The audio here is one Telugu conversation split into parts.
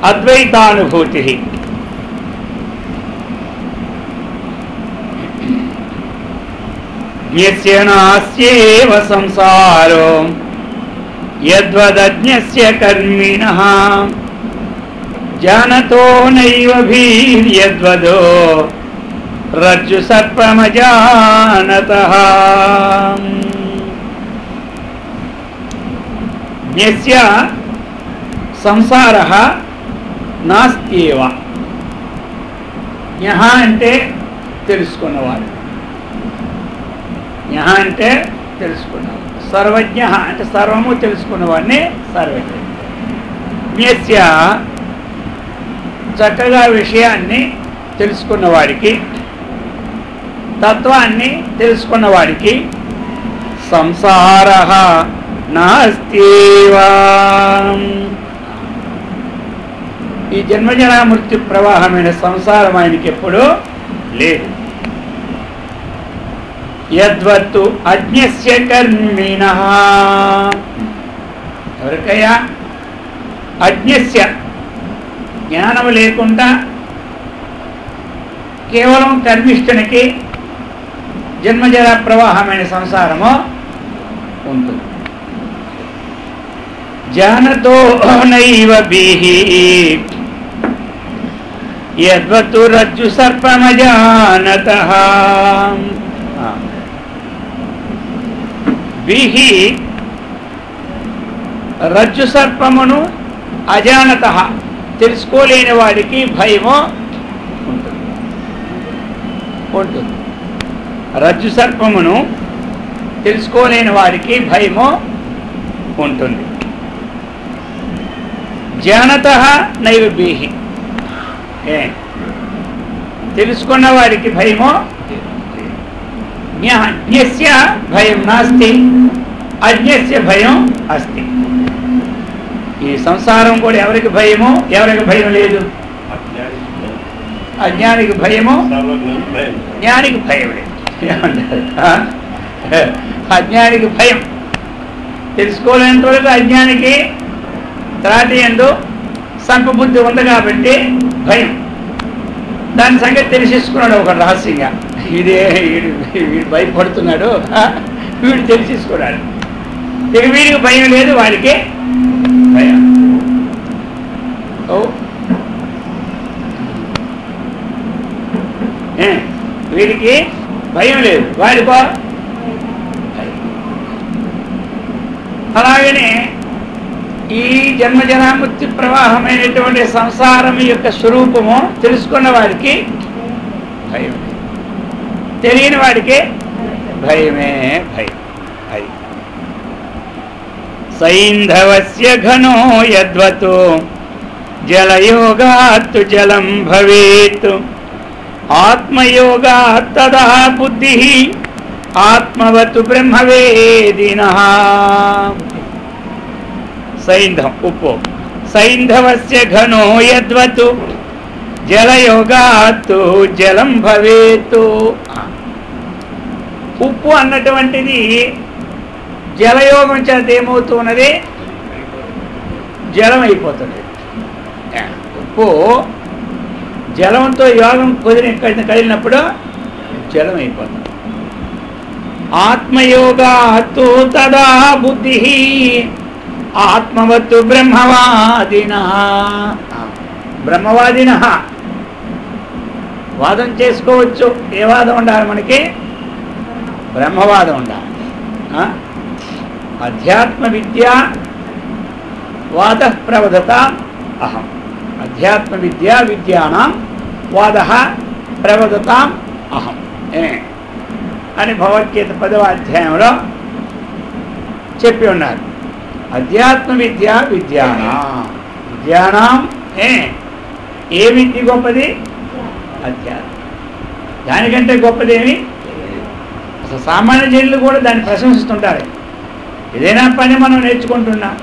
అద్వైతానుభూతి. జ్ఞస్య నాస్యేవ సంసారో యద్వదజ్ఞస్య కర్మిణః జానతో నైవ భీర్యద్వదో రజ్జు సర్పమజానతః. జ్ఞస్య సంసారః నాస్త్యేవ. జ్ఞః అంటే తెలుసుకున్నవాడు, జ్ఞః అంటే తెలుసుకున్నవాడు, సర్వజ్ఞ అంటే సర్వము తెలుసుకున్నవాడిని సర్వజ్ఞ. జ్ఞస్య చక్కగా విషయాన్ని తెలుసుకున్నవాడికి, తత్వాన్ని తెలుసుకున్నవాడికి సంసారః నాస్త్యేవ. ఈ జన్మజరా మృత్యు ప్రవాహమైన సంసారం ఆయనకి ఎప్పుడూ లేదు. యద్వత్తు అజ్ఞస్య కర్మిణః. ఎవరికయ్యా? అజ్ఞస్య జ్ఞానం లేకుండా కేవలం కర్మిష్ఠునికి జన్మజరా ప్రవాహమైన సంసారము ఉంటుంది. జానతో నైవ భీహి యద్వత్తు రజ్జు సర్పమజానతః. భీహి రజ్జు సర్పమును అజానతః తెలుసుకోలేని వాడికి భయము ఉంటుంది. రజ్జు సర్పమును తెలుసుకోలేని వాడికి భయము ఉంటుంది. జానతః నైవ భీహి. తెలుసుకున్న వాడికి భయము. జ్ఞస్య భయం నాస్తి, అజ్ఞస్య భయం అస్తి. ఈ సంసారం కూడా ఎవరికి భయము, ఎవరికి భయం లేదు? అజ్ఞానికి భయము, జ్ఞానికి భయం లేదు. అజ్ఞానికి భయం. తెలుసుకోలేనంత వరకు అజ్ఞానికి త్రాటి ఎందు సంపబుద్ధి ఉంది కాబట్టి భయం. దాని సంగతి తెలిసేసుకున్నాడు ఒక రహస్యంగా. వీడు భయపడుతున్నాడు, వీడు తెలిసేసుకున్నాడు. ఇక వీడికి భయం లేదు, వాడికి భయం. వీడికి భయం లేదు, వాడికో. అలాగనే ఈ జన్మజరామృత్యు ప్రవాహమైనటువంటి సంసారం యొక్క స్వరూపము తెలుసుకున్న వాడికి భయం, తెలియని వాడికి భయమే భయం. అది సైంధవస్య ఘనో యద్వతో జలయోగాత్తు జలం భవేత్ ఆత్మయోగాత్ తదా బుద్ధి ఆత్మవతు బ్రహ్మవేదినః. సైంధం ఉప్పు. సైంధవస్య ఘనో యద్వతు జలయోగాత్తు జలం భవేతు. ఉప్పు అన్నటువంటిది జలయోగం చేత ఏమవుతున్నది? జలం అయిపోతుంది. ఉప్పు జలంతో యోగం కదిలినప్పుడు జలం అయిపోతుంది. ఆత్మయోగాత్తు తదా బుద్ధి ఆత్మవత్తు బ్రహ్మవాదినః. బ్రహ్మవాదినః వాదం చేసుకోవచ్చు. ఏ వాదం ఉండాలి మనకి? బ్రహ్మవాదం ఉండాలి. అధ్యాత్మ విద్యా వాద ప్రవదత అహం. అధ్యాత్మ విద్యా విద్యానాం వాద ప్రవదతాం అహం అని భగవద్గీత 10వ అధ్యాయంలో చెప్పి ఉన్నారు. అధ్యాత్మ విద్యా విద్యానాం ఏ విద్య గొప్పది? అధ్యాత్మ. దానికంటే గొప్పదేమి? అసలు సామాన్య జనులు కూడా దాన్ని ప్రశంసిస్తుంటారు. ఏదైనా పని మనం నేర్చుకుంటున్నాం,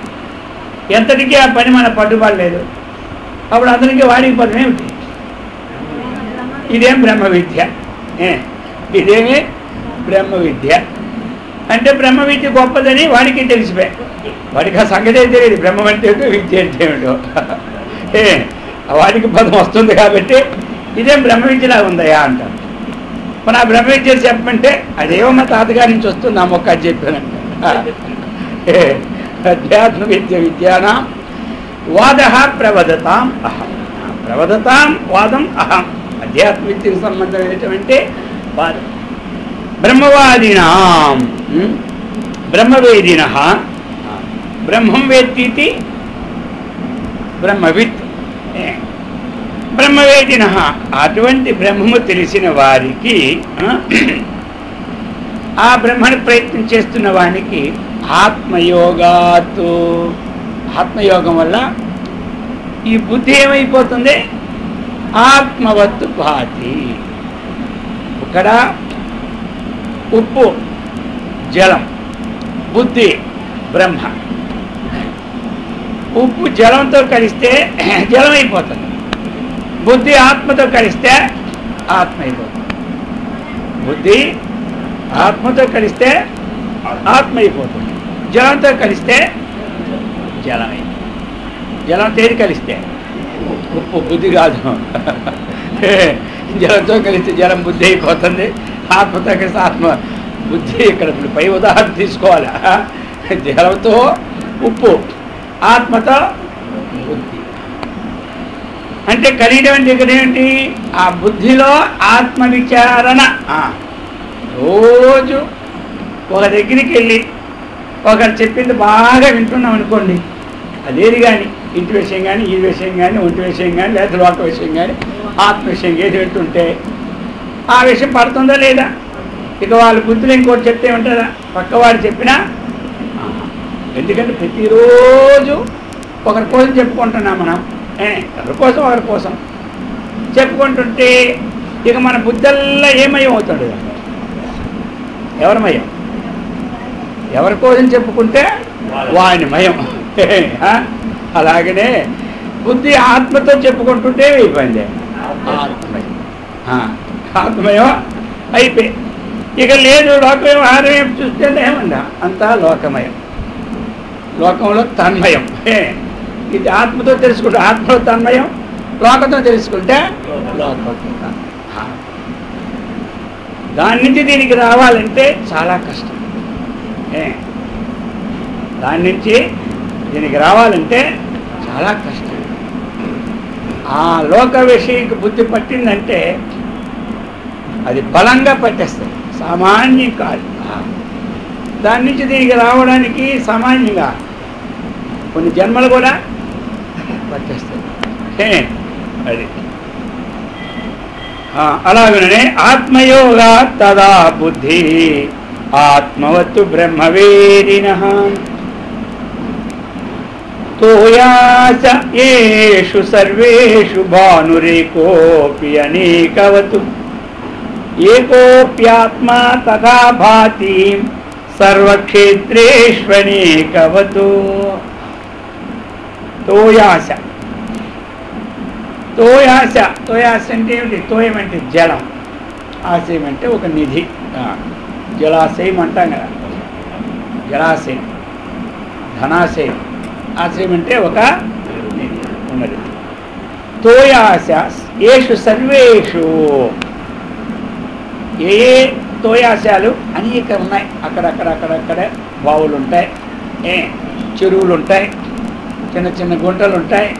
ఎంతటికీ ఆ పని మన పట్టుబడలేదు, అప్పుడు అందరికీ వాడికి పదం ఏమిటి? ఇదేం బ్రహ్మ విద్య, ఇదేమి బ్రహ్మ విద్య అంటే బ్రహ్మ విద్య గొప్పదని వాడికి తెలిసిపోయి, వాడికి ఆ సంగతే తెలియదు బ్రహ్మ అంటే విద్య అంటే ఏమిటో. వాడికి పదం వస్తుంది కాబట్టి ఇదేం బ్రహ్మ విద్యలా ఉందయా అంటారు. మన ఆ బ్రహ్మ విద్య చెప్పమంటే అదేమో మా తాతగారి నుంచి వస్తుంది ఆ మొక్క అని చెప్పానంట. అధ్యాత్మ విద్యానాం వాద ప్రవదతాం అహం. ప్రవదతాం వాదం అహం. అధ్యాత్మ విద్యకు సంబంధమైనటువంటి వాదం. బ్రహ్మవాదినాం బ్రహ్మవేదిన బ్రహ్మం వేత్తి బ్రహ్మవిత్. బ్రహ్మవేదిన అటువంటి బ్రహ్మము తెలిసిన వారికి, ఆ బ్రహ్మను ప్రయత్నం చేస్తున్న వానికి ఆత్మయోగాత్, ఆత్మయోగం వల్ల ఈ బుద్ధి ఏమైపోతుంది? ఆత్మవత్తు భాతి. ఇక్కడ ఉప్పు జలం, బుద్ధి బ్రహ్మ. ఉప్పు జలంతో కలిస్తే జలం అయిపోతుంది, బుద్ధి ఆత్మతో కలిస్తే ఆత్మ అయిపోతుంది. బుద్ధి ఆత్మతో కలిస్తే ఆత్మ అయిపోతుంది, జలంతో కలిస్తే జలం అయిపోతుంది. జలం తేది కలిస్తే ఉప్పు, బుద్ధి కాదు. జలంతో కలిస్తే జలం బుద్ధి అయిపోతుంది, ఆత్మతో కలిస్తే ఆత్మ బుద్ధి. ఇక్కడ పై ఉదాహరణ తీసుకోవాలి. జలంతో ఉప్పు, ఆత్మతో బుద్ధి. అంటే కలియడం అంటే ఇక్కడ ఏంటి? ఆ బుద్ధిలో ఆత్మ విచారణ. రోజు ఒక దగ్గరికి వెళ్ళి ఒకరు చెప్పింది బాగా వింటున్నాం అనుకోండి, అదేది కానీ ఇంటి విషయం కానీ, ఈ విషయం కానీ, ఒంటి విషయం కానీ, లేదా లోక విషయం కానీ, ఆత్మ విషయం ఏది వింటుంటే ఆ విషయం పడుతుందా లేదా? ఇక వాళ్ళ బుద్ధిలో ఇంకోటి చెప్తే ఉంటారా? పక్కవాడు చెప్పినా. ఎందుకంటే ప్రతిరోజు ఒకరి కోసం చెప్పుకుంటున్నాం మనం, ఎవరి కోసం ఒకరి కోసం చెప్పుకుంటుంటే ఇక మన బుద్ధల్లా ఏమయం అవుతాడు? ఎవరిమయం? ఎవరి కోసం చెప్పుకుంటే వాని మయం. అలాగనే బుద్ధి ఆత్మతో చెప్పుకుంటుంటే అయిపోయింది ఆత్మమయం. ఆత్మమయం అయిపోయి ఇక లేదు లోకమయం, ఆత్మమయం చూస్తే ఏమన్నా అంతా లోకమయం. లోకంలో తన్మయం. ఇది ఆత్మతో తెలుసుకుంటే ఆత్మలో తన్మయం, లోకంతో తెలుసుకుంటే లోకంతో తన్మయం. దాని నుంచి దీనికి రావాలంటే చాలా కష్టం. దాని నుంచి దీనికి రావాలంటే చాలా కష్టం. ఆ లోక విషయకు బుద్ధి పట్టిందంటే అది బలంగా పట్టేస్తుంది, సామాన్యం కాదు. దాని నుంచి దీనికి రావడానికి సామాన్యంగా కొన్ని జన్మలు కూడా పట్టేస్తాయి. అది అలాగనే ఆత్మయోగా తదా బుద్ధి ఆత్మవత్తు బ్రహ్మవేదిన తోయాస ఏషు సర్వేషు భానురేకోపి అనేకవతు ఏకోప్యాత్మా తథా భాతి సర్వక్షేత్రేష్వనేకవతు. తోయాస. తోయాస, తోయాస అంటే ఏమిటి? తోయం అంటే జలం, ఆశయం అంటే ఒక నిధి. జలాశయం అంటాం కదా, జలాశయం. ధనాశయం, ఆశ్రయం అంటే ఒక నిధి ఉన్నది. తోయాస ఏషు సర్వేషు. ఏ తోయాశాలు అనేక ఉన్నాయి. అక్కడక్కడక్కడక్కడ బావులు ఉంటాయి, చెరువులు ఉంటాయి, చిన్న చిన్న గుంటలు ఉంటాయి,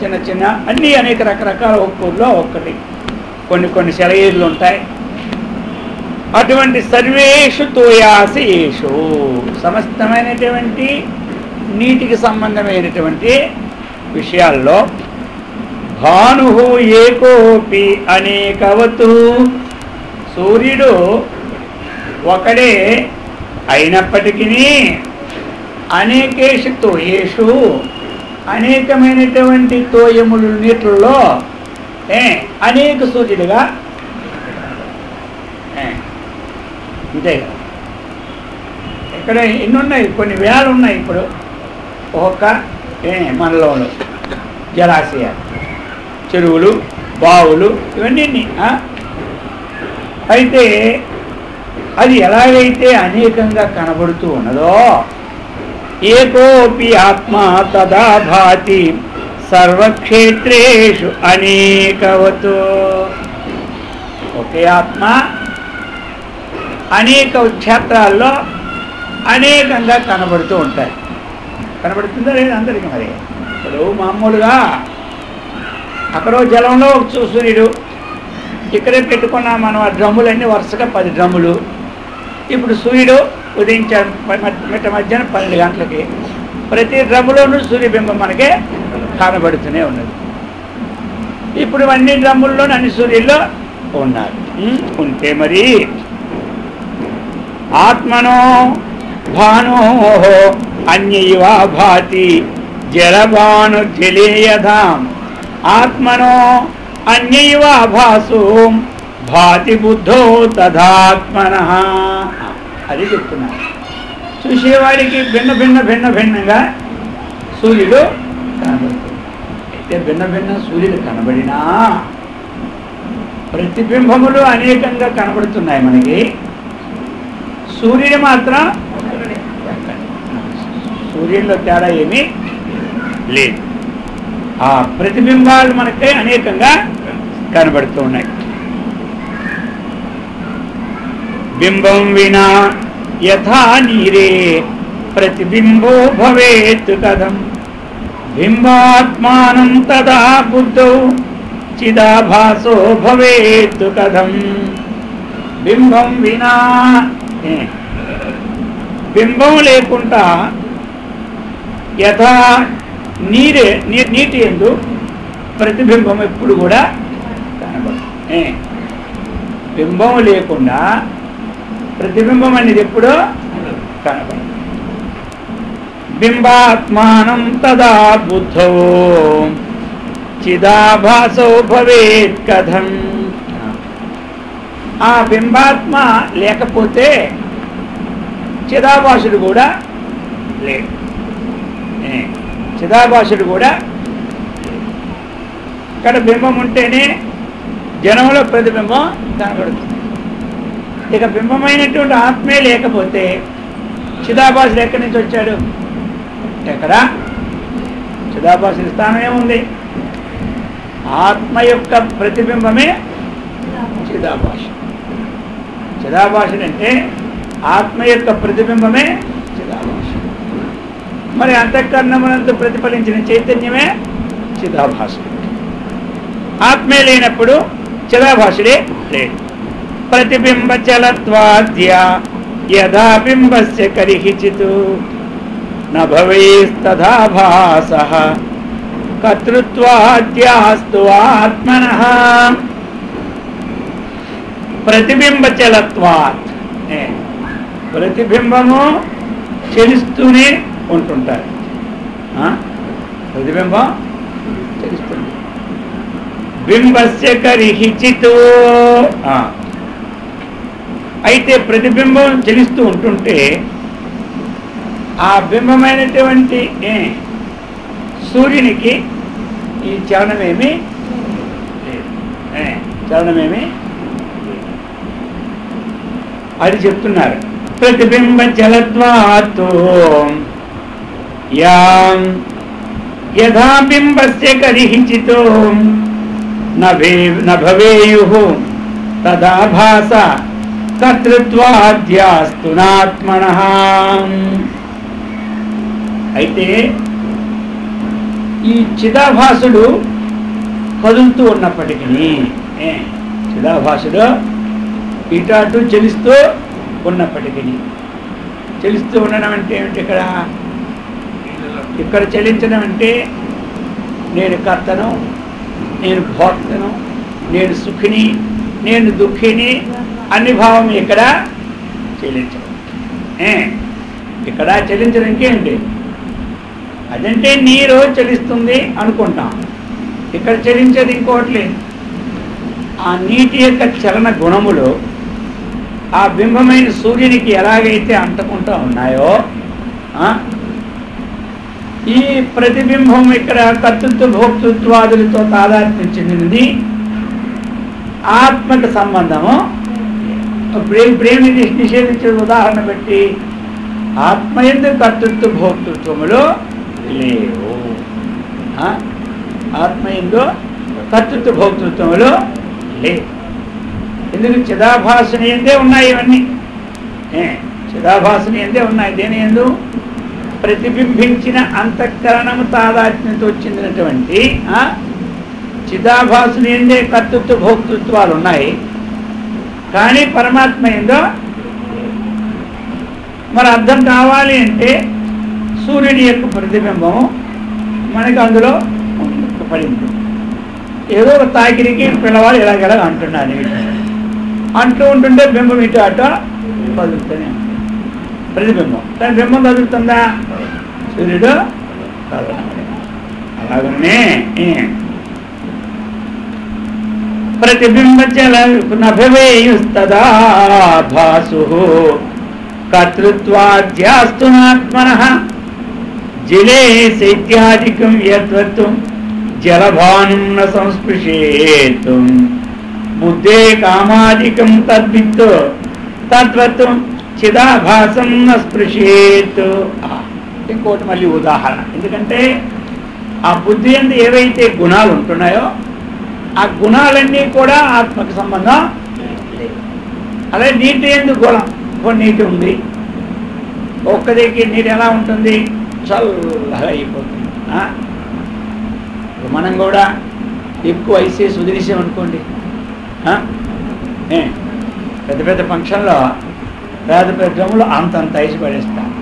చిన్న చిన్న అన్నీ అనేక రకరకాల ఒక్కూరులో ఒక్కటి, కొన్ని కొన్ని సెలయేర్లు ఉంటాయి. అటువంటి సర్వేషు తోయాసేషు సమస్తమైనటువంటి నీటికి సంబంధమైనటువంటి విషయాల్లో భాను ఏకోపి అనేకవతు. సూర్యుడు ఒకడే అయినప్పటికీ అనేకేషు తోయేషు అనేకమైనటువంటి తోయములు నీటిల్లో అనేక సూర్యులుగా అంతే. ఇక్కడ ఎన్ని ఉన్నాయి? కొన్ని వేలు ఉన్నాయి. ఇప్పుడు ఒక్కొక్క మనలోను జలాశయాలు, చెరువులు, బావులు ఇవన్నీ. అయితే అది ఎలాగైతే అనేకంగా కనబడుతూ ఉన్నదో ఏకోపి ఆత్మ తదా భాతి సర్వక్షేత్రేషు అనేకవతు. ఒకే ఆత్మ అనేక క్షేత్రాల్లో అనేకంగా కనబడుతూ ఉంటాయి. కనబడుతుందా లేదు అందరికీ? మరి ఇప్పుడు మామూలుగా అక్కడో జలంలో సూర్యుడు, ఇక్కడే పెట్టుకున్న మనం ఆ డ్రమ్ములన్నీ వరుసగా 10 డ్రమ్ములు. ఇప్పుడు సూర్యుడు ఉదయించాడు మిట్ట మధ్యాహ్నం 12 గంటలకి. ప్రతి డ్రమ్ములోనూ సూర్యబింబం మనకే కనబడుతూనే ఉన్నది. ఇప్పుడు అన్ని డ్రమ్ముల్లో అన్ని సూర్యుల్లో ఉన్నారు. ఉంటే మరి ఆత్మనో భానో అన్యైవ భాతి జలభాను జలేయధాం. ఆత్మనో అన్యైవ భాసు భాతి బుద్ధో తదాత్మనః. అది చెప్తున్నారు. చూసేవాడికి భిన్నంగా సూర్యుడు కనబడుతుంది. అయితే భిన్న సూర్యుడు కనబడినా ప్రతిబింబములు అనేకంగా కనబడుతున్నాయి మనకి. సూర్యుడు మాత్రం సూర్యుల్లో తేడా ఏమీ లేదు. ఆ ప్రతిబింబాలు మనకి అనేకంగా కనబడుతూ ఉన్నాయి. బింబం వినా యథా నీరే ప్రతిబింబో భవేత్ కథం బింబాత్మానం తదా బుద్ధౌ చిదాభాసో భవేత్ కథం. బింబం వినా, బింబం లేకుండా యథా నీటి యందు ప్రతిబింబం ఎప్పుడు కూడా కనబడుతుంది. బింబం లేకుండా ప్రతిబింబం అనేది ఎప్పుడో కనబడదు. బింబాత్మానం తదా బుద్ధో చిదాభాసో భవేత్ కథం. ఆ బింబాత్మ లేకపోతే చిదాభాసుడు కూడా లేడు. చిదాభాసుడు కూడా ఇక్కడ బింబం ఉంటేనే జనంలో ప్రతిబింబం కనబడుతుంది. ఇక బింబమైనటువంటి ఆత్మే లేకపోతే చిదాభాసుడు ఎక్కడి నుంచి వచ్చాడు? ఎక్కడ? చిదాభాసుడి స్థానం ఏముంది? ఆత్మ యొక్క ప్రతిబింబమే చిదాభాసుడు. చిదాభాసుడు అంటే ఆత్మ యొక్క ప్రతిబింబమే చిదాభాసుడు. మరి అంతఃకరణమునందు ప్రతిఫలించిన చైతన్యమే చిదాభాసుడు. ఆత్మే లేనప్పుడు చిదాభాసుడే లేడు. ప్రతిబింబ చలత్వాద్య యదా బింబస్య కరిహిచితు న భవేస్తథా భాసః కర్తృత్వాద్యాస్తు ఆత్మనః. ప్రతిబింబ చలత్వాత్, ప్రతిబింబము చెలిస్తూనే ఉంటుంటారు. ప్రతిబింబం చెలిస్తుంది. బింబస్య కరిహిచితు, అయితే ప్రతిబింబం చెలిస్తూ ఉంటుంటే ఆ బింబమైనటువంటి సూర్యునికి ఈ చలనమేమి లేదు. చలనమేమి అది చెప్తున్నారు. ప్రతిబింబ చలత్వాతో యథా బింబస్య కరిహిచితో న భవేయుః తదా భాస కర్తృత్వాద్యాస్తు నాత్మనః. అయితే ఈ చిదాభాసుడు కదులుతూ ఉన్నప్పటికీ, చిదాభాసుడు ఇటు అటు చెలిస్తూ ఉన్నప్పటికీ, చెలిస్తూ ఉండడం అంటే ఏమిటి? ఇక్కడ చెలించడం అంటే నేను కర్తను, నేను భోక్తను, నేను సుఖిని, నేను దుఃఖిని అన్ని భావం ఇక్కడ చెలించడం. ఇక్కడ చెలించడం ఇంకేంటి? అదంటే నీరు చలిస్తుంది అనుకుంటాం. ఇక్కడ చలించేది ఇంకోటి లేదు. ఆ నీటి యొక్క చలన గుణములు ఆ బింబమైన సూర్యునికి ఎలాగైతే అంటుకుంటూ ఉన్నాయో, ఈ ప్రతిబింబం ఇక్కడ కర్తృత్వ భోక్తృత్వాదులతో తాదాత్మ్యం చెందినది. ఆత్మకు సంబంధము ప్రేమ నిషేధించే ఉదాహరణ పెట్టి ఆత్మయందు కర్తృత్వ భోక్తృత్వములు లేవు. ఆత్మయందు కర్తృత్వ భోక్తృత్వంలో లేదు. ఎందుకు? చిదాభాసుని ఎందే ఉన్నాయి ఇవన్నీ. చిదాభాసుని ఎందే ఉన్నాయి. దేని ఎందు? ప్రతిబింబించిన అంతఃకరణము తాదాత్మ్యంతో చెందినటువంటి చిదాభాసుని ఎందే కర్తృత్వ భోక్తృత్వాలు ఉన్నాయి. కానీ పరమాత్మ ఏందో మరి అర్థం కావాలి అంటే సూర్యుడి యొక్క ప్రతిబింబము మనకు అందులో పడింది. ఏదో ఒక తాకిడికి పిల్లవాడు ఎలాగెలా అంటున్నారు. అంటూ ఉంటుంటే బింబం ఇటు అట కదులుతూనే ఉంటుంది. ప్రతిబింబం దాని బింబం కదులుతుందా? సూర్యుడు అలాగనే ప్రతిబింబచల నభవేయుస్తదా భాసు కర్తృత్వాద్యాస్తునాత్మనః జలే శైత్యాదికం యత్వత్వం జలభానుం న సంస్పృశేత్ బుద్ధే కామాదికం తద్విత్ తద్వత్వం చిదాభాసం న స్పృశేత్. ఇంకోటి మళ్ళీ ఉదాహరణ. ఎందుకంటే ఆ బుద్ధి యందు ఏవైతే గుణాలు ఉంటున్నాయో ఆ గుణాలన్నీ కూడా ఆత్మకు సంబంధం లేదు. అలాగే నీటి యందు గుణం. ఇప్పుడు నీటి ఉంది, ఒక్కదికి నీరు ఎలా ఉంటుంది? చల్లగా అయిపోతుంది. మనం కూడా ఎక్కువ ఐసేసి వదిలేసామనుకోండి, పెద్ద పెద్ద ఫంక్షన్లో పెద్ద పెద్ద డ్రమ్ములు అంతంత ఐసి పడేస్తారు.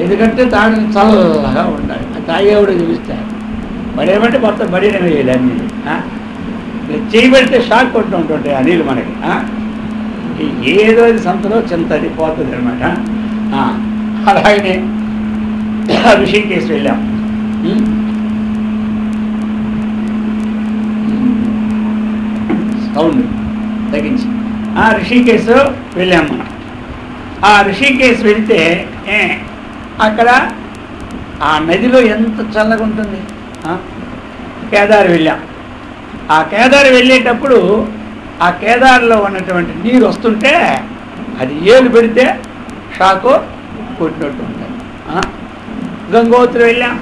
ఎందుకంటే తాగి చల్లగా ఉండాలి. తాగేవాడు చూపిస్తారు. పడేమంటే మొత్తం బడిన వేయాలి అన్నీ. చేయబడితే షాక్ కొట్టు ఉంటుంటాయి ఆ నీళ్ళు మనకి. ఏదో సంతలో చింతది పోతుంది అనమాట. అలాగనే ఋషికేశ్ వెళ్ళాం. సౌండ్ తగ్గించి ఋషికేశ్ వెళ్ళాం మనం. ఆ ఋషికేశ్ వెళ్తే అక్కడ ఆ నదిలో ఎంత చల్లగా ఉంటుంది. కేదార్ వెళ్ళాం. ఆ కేదార్ వెళ్ళేటప్పుడు ఆ కేదార్లో ఉన్నటువంటి నీరు వస్తుంటే అది ఏలు పెడితే షాకు కొట్టినట్టు ఉంటుంది. గంగోత్రి వెళ్ళాం.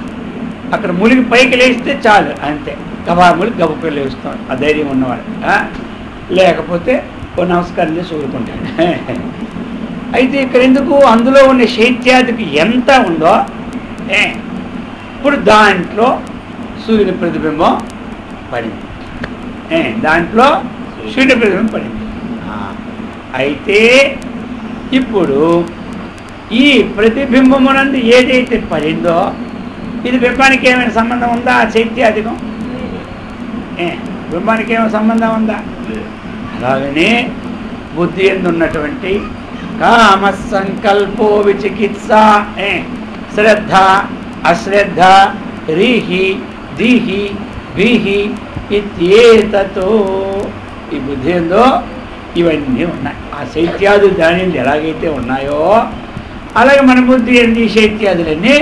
అక్కడ ములిగి పైకి లేస్తే చాలు, అంతే. గబా ములిగి గబుకు లేస్తాం ఆ ధైర్యం ఉన్నవాడు. లేకపోతే ఓ నమస్కారం చేసి ఊరుకుంటాడు. అయితే ఇక్కడ ఎందుకు? అందులో ఉన్న శైత్యాదికి ఎంత ఉందో ఇప్పుడు దాంట్లో సూర్యుని ప్రతిబింబం పడింది. దాంట్లో సూర్యుని ప్రతిబింబం పడింది. అయితే ఇప్పుడు ఈ ప్రతిబింబమునందు ఏదైతే పడిందో ఇది బింబానికి ఏమైనా సంబంధం ఉందా? ఆ శైత్యాధికం బింబానికి ఏమైనా సంబంధం ఉందా? అలాగనే బుద్ధి యందు ఉన్నటువంటి కామ సంకల్పో విచికిత్స, శ్రద్ధ అశ్రద్ధ, రీహి దీహి వీహి ఇత్యేతతో ఈ బుద్ధి యందో ఇవన్నీ ఉన్నాయి. ఆ శైత్యాదులు దాని ఎలాగైతే ఉన్నాయో అలాగే మన బుద్ధి ఏంటి? శైత్యాదులన్నీ.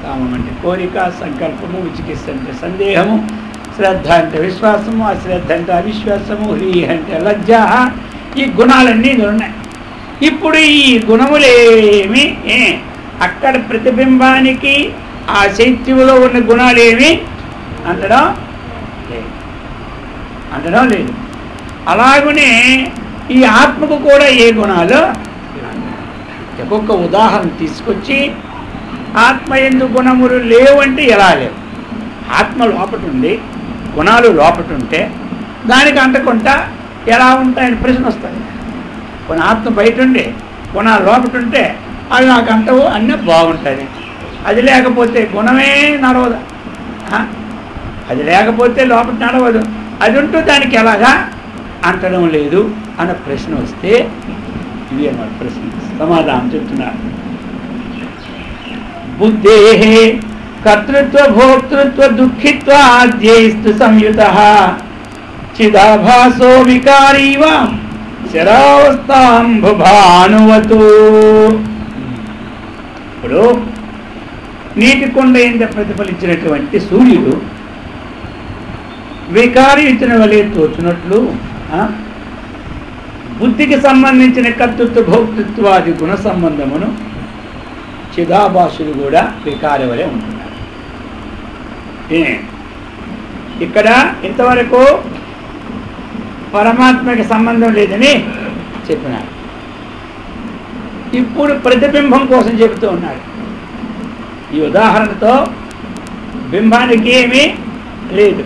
కామం అంటే కోరిక, సంకల్పము, విచికిత్స అంటే సందేహము, శ్రద్ధ అంటే విశ్వాసము, అశ్రద్ధ అంటే అవిశ్వాసము, హ్రీహి అంటే లజ్జ. ఈ గుణాలన్నీ ఉన్నాయి. ఇప్పుడు ఈ గుణములేమి అక్కడ ప్రతిబింబానికి ఆ శైత్యంలో ఉన్న గుణాలేమి అంటడం లేదు. అలాగనే ఈ ఆత్మకు కూడా ఏ గుణాలు? ఒక్కొక్క ఉదాహరణ తీసుకొచ్చి ఆత్మ యందు గుణములు లేవంటే ఎలా లేవు? ఆత్మ లోపట ఉండి గుణాలు లోపట ఉంటే దానికి అంటకుండా ఎలా ఉంటాయని ప్రశ్న వస్తుంది. కొన్ని ఆత్మ బయట ఉండి గుణాలు లోపట ఉంటే అవి నాకు అంటవు అన్నీ బాగుంటుంది. అది లేకపోతే గుణమే నడవదు. అది లేకపోతే లోపల నడవదు. అది ఉంటూ దానికి ఎలాగా అంటడం లేదు అన్న ప్రశ్న వస్తే ఇది అన్నమాట ప్రశ్న. సమాధానం చెప్తున్నారు. బుద్ధే కర్తృత్వ భోక్తృత్వ దుఃఖిత్వ ఆద్యైస్తు సంయుతః చిదాభాసో వికారీవ శరావస్థాంభుభానువతు. ఇప్పుడు నీటి కొండ ఎంత ప్రతిఫలించినటువంటి సూర్యుడు వికారయుతుని వలె తోచునట్లు బుద్ధికి సంబంధించిన కర్తృత్వ భోక్తృత్వాది గుణ సంబంధమును చిదాభాసులు కూడా వికార వలె ఉంటున్నారు. ఇక్కడ ఇంతవరకు పరమాత్మకి సంబంధం లేదని చెప్పినాడు. ఇప్పుడు ప్రతిబింబం కోసం చెబుతూ ఉన్నాడు. ఈ ఉదాహరణతో బింబానికి ఏమీ లేదు.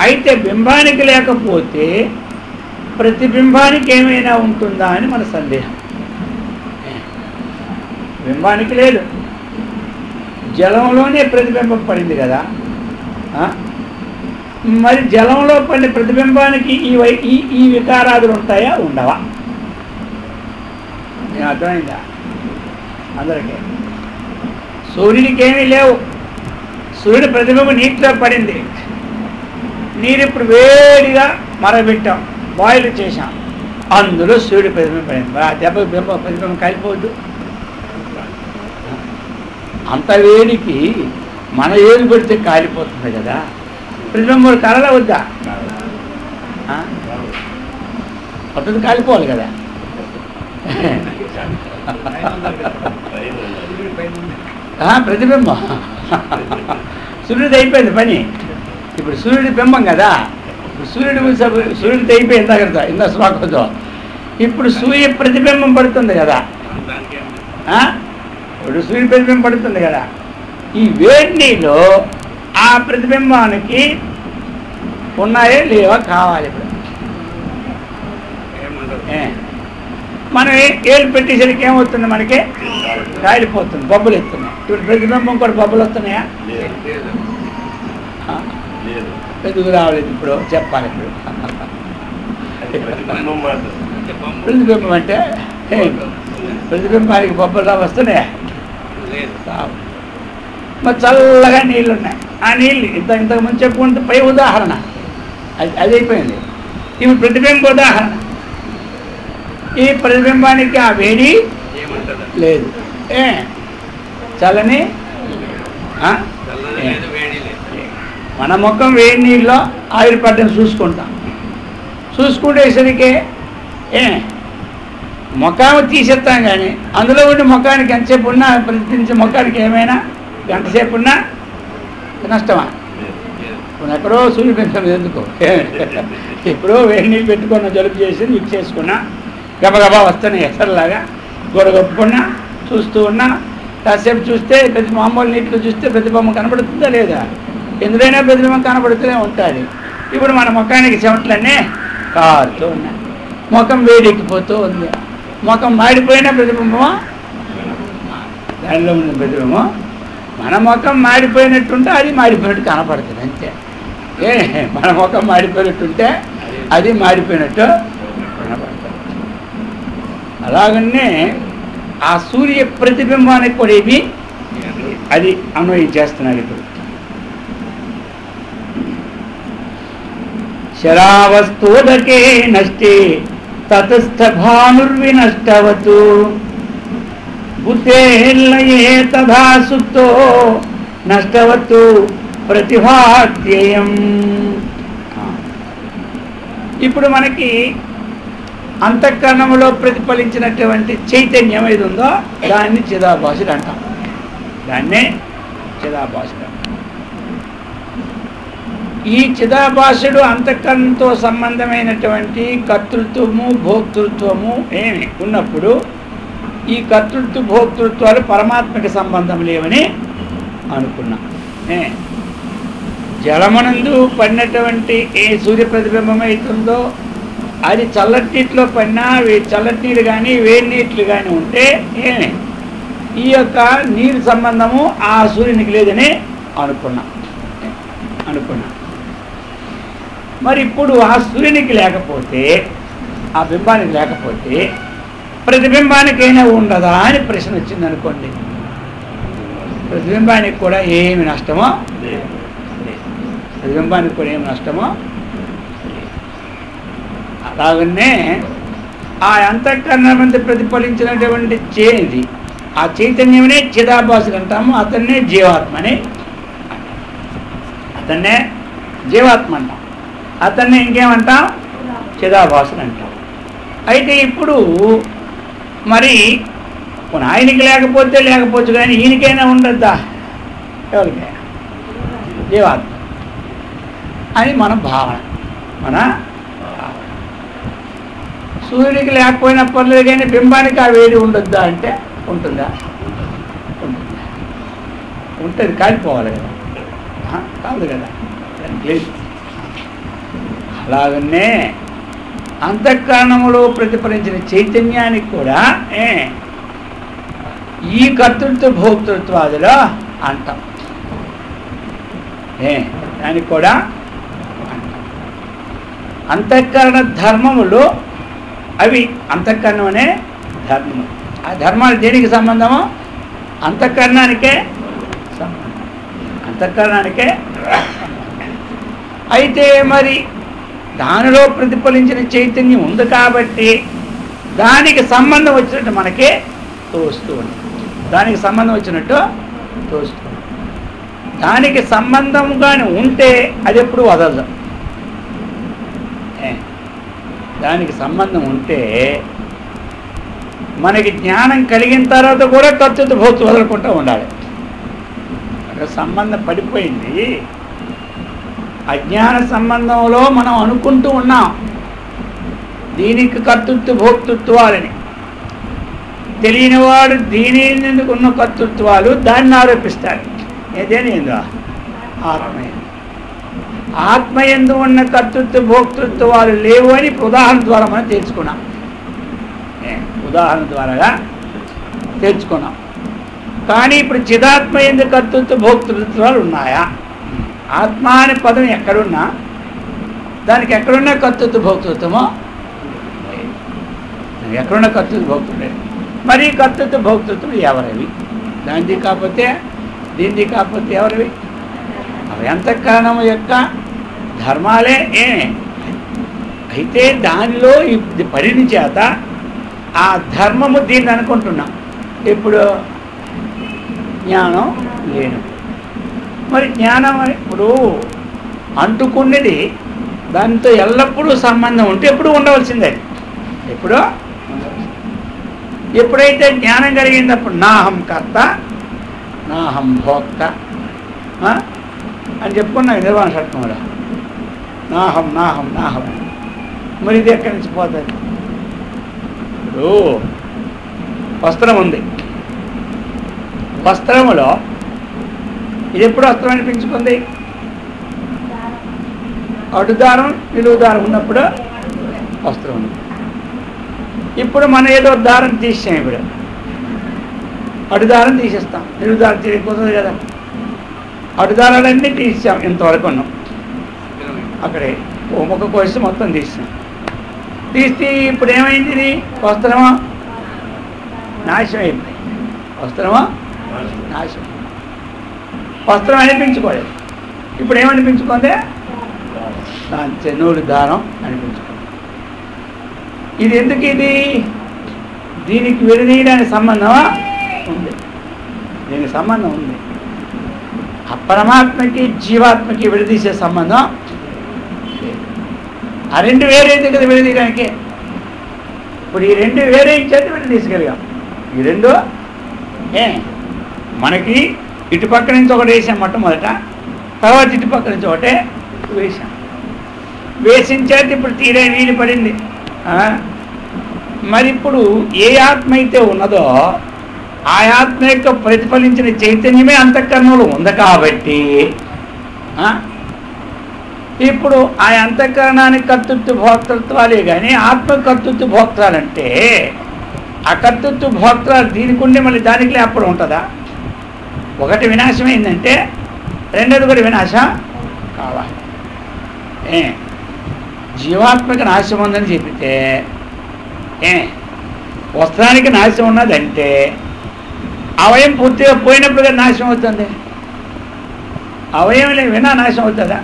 అయితే బింబానికి లేకపోతే ప్రతిబింబానికి ఏమైనా ఉంటుందా అని మన సందేహం. బింబానికి లేదు, జలంలోనే ప్రతిబింబం పడింది కదా. మరి జలంలో పడిన ప్రతిబింబానికి ఈ వికారాదులు ఉంటాయా, ఉండవా? అర్థమైందా అందరికీ? సూర్యునికి ఏమీ లేవు. సూర్యుడి ప్రతిబింబం నీటిలో పడింది. నీరు ఇప్పుడు వేడిగా మరగబెట్టాం, బాయిల్ చేశాం, అందులో సూర్యుడి ప్రతిబింబం పడింది. మరి ఆ దెబ్బ ప్రతిబింబం కాలిపోవద్దు? అంత వేడికి మన ఏది పెడితే కాలిపోతుంది కదా. ప్రతిబింబం కలలా వద్దా? అతను కాలిపోవాలి కదా. ప్రతిబింబం సూర్యుడిది అయిపోయింది పని. ఇప్పుడు సూర్యుడి బింబం కదా. ఇప్పుడు సూర్యుడితో అయిపోయింది దగ్గరతో ఇంత శ్లోకంతో. ఇప్పుడు సూర్య ప్రతిబింబం పడుతుంది కదా. ఇప్పుడు సూర్య ప్రతిబింబం పడుతుంది కదా. ఈ వేడి నీళ్ళు ఆ ప్రతిబింబానికి ఉన్నాయే లేవా కావాలి. ఇప్పుడు మనం ఏళ్ళు పెట్టేసరికి ఏమవుతుంది, మనకి కాలిపోతుంది, బొబ్బలు ఎత్తున్నాయి. ఇప్పుడు ప్రతిబింబం కూడా బొబ్బలు వస్తున్నాయా? ఎందుకు రావలేదు? ఇప్పుడు చెప్పాలి. ఇప్పుడు ప్రతిబింబం అంటే ప్రతిబింబానికి బొబ్బలు వస్తున్నాయా? మరి చల్లగా నీళ్ళు ఉన్నాయి. ఆ నీళ్ళు ఇంతకుముందు చెప్పుకుంటే పై ఉదాహరణ అది అయిపోయింది. ఇప్పుడు ప్రతిబింబ ఉదాహరణ. ఈ ప్రతిబింబానికి ఆ వేడి లేదు. చల్లని మన ముఖం వేడి నీళ్ళలో ఆవిరిపడ్డం చూసుకుంటాం. చూసుకుంటేసరికి ముఖాము తీసేస్తాం, కానీ అందులో ఉండి ముఖానికి ఎంతసేపు ఉన్నా ప్రతిబింబించే ముఖానికి ఏమైనా గంటసేపు ఉన్నా నష్టమా? ఇప్పుడు ఎక్కడో సూర్యబింబం ఎందుకు? ఎప్పుడో వేడి నీళ్ళు పెట్టుకున్న, జలుబు చేసి మిక్స్ చేసుకున్నా, గబగబా వస్తున్నాయి ఎసరులాగా, గొడగొప్పుకున్నా చూస్తూ ఉన్నా. కాసేపు చూస్తే మామూలు నీటిలో చూస్తే ప్రతిబింబం కనబడుతుందా లేదా? ఎందుకైనా ప్రతిబింబం కనబడుతూనే ఉంటుంది. ఇప్పుడు మన ముఖానికి చెమటలన్నీ కారుతూ ఉన్నాయి, ముఖం వేడెక్కిపోతూ ఉంది. ముఖం మాడిపోయిన ప్రతిబింబమా? దానిలో ఉన్న ప్రతిబింబం మన ముఖం మాడిపోయినట్టుంటే అది మాడిపోయినట్టు కనపడుతుంది అంతే. మన ముఖం మాడిపోయినట్టుంటే అది మాడిపోయినట్టు కనపడుతుంది. అలాగనే ఆ సూర్య ప్రతిబింబానికి కూడా ఏమి అది అన్వయం చేస్తున్నాడు. ఇప్పుడు శరావస్తోదకే నష్టే తతస్థ భానుర్వినష్టవతు బుద్ధేర్లయే తథా సుప్తో నష్టవతు ప్రతిభాధ్యేయం. ఇప్పుడు మనకి అంతఃకరణంలో ప్రతిఫలించినటువంటి చైతన్యం ఏది ఉందో దాన్ని చిదాభాసుడు అంటాం. దాన్నే చిదాభాసుడు. ఈ చిదాభాసుడు అంతఃకరణంతో సంబంధమైనటువంటి కర్తృత్వము భోక్తృత్వము ఏమి ఉన్నప్పుడు ఈ కర్తృత్వ భోక్తృత్వాలు పరమాత్మకి సంబంధం లేవని అనుకున్నాం. జలమనందు పడినటువంటి ఏ సూర్య ప్రతిబింబం అవుతుందో అది చల్లటి నీటిలో పడినా చల్లటి నీళ్ళు కానీ వేడి నీళ్ళు కానీ ఉంటే ఏమి ఈ యొక్క నీరు సంబంధము ఆ సూర్యునికి లేదని అనుకున్నాం. మరి ఇప్పుడు ఆ సూర్యునికి లేకపోతే, ఆ బింబానికి లేకపోతే ప్రతిబింబానికైనా ఉండదా అని ప్రశ్న వచ్చింది అనుకోండి. ప్రతిబింబానికి కూడా ఏమి నష్టమో, ప్రతిబింబానికి కూడా ఏమి నష్టమో. అలాగనే ఆ అంతఃకరణ మీద ప్రతిఫలించినటువంటి చేది ఆ చైతన్యమనే చిదాభాసుడు అంటాము. అతన్నే జీవాత్మ అంటాం. అతన్ని ఇంకేమంటాం? చిదాభాసుడు అంటాం. అయితే ఇప్పుడు మరి ఆయనకి లేకపోవచ్చు కానీ ఈయనకైనా ఉండద్దా? ఎవరికైనా జీవాత్మ. అని మన భావన. సూర్యుడికి లేకపోయినా పర్లేదు కానీ బింబానికి ఆ వేడి ఉండొద్దా అంటే ఉంటుందా? ఉంటుంది, కాలిపోవాలి కదా, కాదు కదా. లేదు. అలాగనే అంతఃకరణములో ప్రతిఫలించిన చైతన్యానికి కూడా ఈ కర్తృత్వ భోక్తృత్వాదులో అంటాం. దానికి కూడా అంటాం. అంతఃకరణ ధర్మములు అవి అంతఃకరణం అనే ధర్మము. ఆ ధర్మాలు దేనికి సంబంధము? అంతఃకరణానికే సంబంధం. అంతఃకరణానికే. అయితే మరి దానిలో ప్రతిఫలించిన చైతన్యం ఉంది కాబట్టి దానికి సంబంధం వచ్చినట్టు మనకి తోస్తూ ఉంది. దానికి సంబంధం వచ్చినట్టు తోస్తూ ఉంది. దానికి సంబంధంగానే ఉంటే అది ఎప్పుడు వదలదు. దానికి సంబంధం ఉంటే మనకి జ్ఞానం కలిగిన తర్వాత కూడా కర్తృత్వ భోక్తృ వదలకుండా ఉండాలి. అక్కడ సంబంధం పడిపోయింది. అజ్ఞాన సంబంధంలో మనం అనుకుంటూ ఉన్నాం దీనికి కర్తృత్వ భోక్తృత్వాలని. తెలియనివాడు దీని ఎందుకు ఉన్న కర్తృత్వాలు దాన్ని ఆరోపిస్తారు. ఏదేనేందో ఆత్మయందు ఉన్న కర్తృత్వ భోక్తృత్వాలు లేవు అని ఉదాహరణ ద్వారా మనం తెలుసుకున్నాం. ఉదాహరణ ద్వారా తెలుసుకున్నాం. కానీ ఇప్పుడు చిదాత్మ ఎందు కర్తృత్వ భోక్తృత్వాలు ఉన్నాయా? ఆత్మ అనే పదం ఎక్కడున్నా దానికి ఎక్కడున్నా కర్తృత్వ భోక్తృత్వమో ఎక్కడున్నా కర్తృత్వ భోక్తృత్వం. మరి కర్తృత్వ భోక్తృత్వం ఎవరివి? దానిది కాకపోతే దీనిది కాకపోతే ఎవరివి? అవి అంతఃకరణం యొక్క ధర్మాలే. అయితే దానిలో ఇది పరిణి చేత ఆ ధర్మము దీన్ని అనుకుంటున్నాం. ఇప్పుడు జ్ఞానం లేను. మరి జ్ఞానం ఇప్పుడు అంటుకున్నది దాంతో ఎల్లప్పుడూ సంబంధం ఉంటే ఎప్పుడు ఉండవలసిందే. ఎప్పుడైతే జ్ఞానం కలిగినప్పుడు నాహం కర్త నాహం భోక్త అని చెప్పుకున్నాం నిర్వాణ షట్కంలో. నాహం నాహం నాహం. మరి ఇది ఎక్కడి నుంచి పోతుంది? ఇప్పుడు వస్త్రం ఉంది. వస్త్రములో ఇది ఎప్పుడు వస్త్రం అనిపించుకుంది? అడుదారం నిలువు దారం ఉన్నప్పుడు వస్త్రం ఉంది. ఇప్పుడు మనం ఏదో దారం తీసాం. ఇప్పుడు అడుదారం తీసేస్తాం, నిలువు దారం తీయకపోతుంది కదా. అడుదారాలన్నీ తీసాం, ఇంతవరకు ఉన్నాం. అక్కడే ఒక కోసి మొత్తం తీసాం. తీస్తే ఇప్పుడు ఏమైంది? ఇది వస్త్రమా నాశనం అయిపోయింది. వస్త్రమా నాశనం. వస్త్రం అనిపించుకోలేదు. ఇప్పుడు ఏమనిపించుకుంది? నూలు దారం అనిపించుకుంది. ఇది ఎందుకు? ఇది దీనికి విడదీయడానికి సంబంధమా? ఉంది. దీనికి సంబంధం ఉంది. ఆ పరమాత్మకి జీవాత్మకి విడదీసే సంబంధం. ఆ రెండు వేరైతే కదా విడదీయడానికి. ఇప్పుడు ఈ రెండు వేరే ఇచ్చేది విడదీసగలిగాం. ఈ రెండు మనకి ఇటుపక్క నుంచి ఒకటి వేసాం మొట్టమొదట, తర్వాత ఇటుపక్క నుంచి ఒకటే వేసాం. వేసించేది ఇప్పుడు తీరే వీలు పడింది. మరి ఇప్పుడు ఏ ఆత్మ అయితే ఉన్నదో ఆ ఆత్మ యొక్క ప్రతిఫలించిన చైతన్యమే అంతఃకరణలో ఉంది కాబట్టి ఇప్పుడు ఆ అంతఃకరణానికి కర్తృత్వ భోక్తృత్వాలే కానీ ఆత్మ కర్తృత్వ భోక్తాలంటే ఆ కర్తృత్వ భోక్తాలు దీనికి ఉండే మళ్ళీ దానికి అప్పుడు ఉంటుందా? ఒకటి వినాశమైందంటే రెండోది కూడా వినాశం కావాలి. జీవాత్మకి నాశం ఉందని చెబితే వస్త్రానికి నాశం ఉన్నదంటే అవయం పూర్తిగా పోయినప్పుడు కదా నాశనం అవుతుంది. అవయం వినా నాశం అవుతుందా?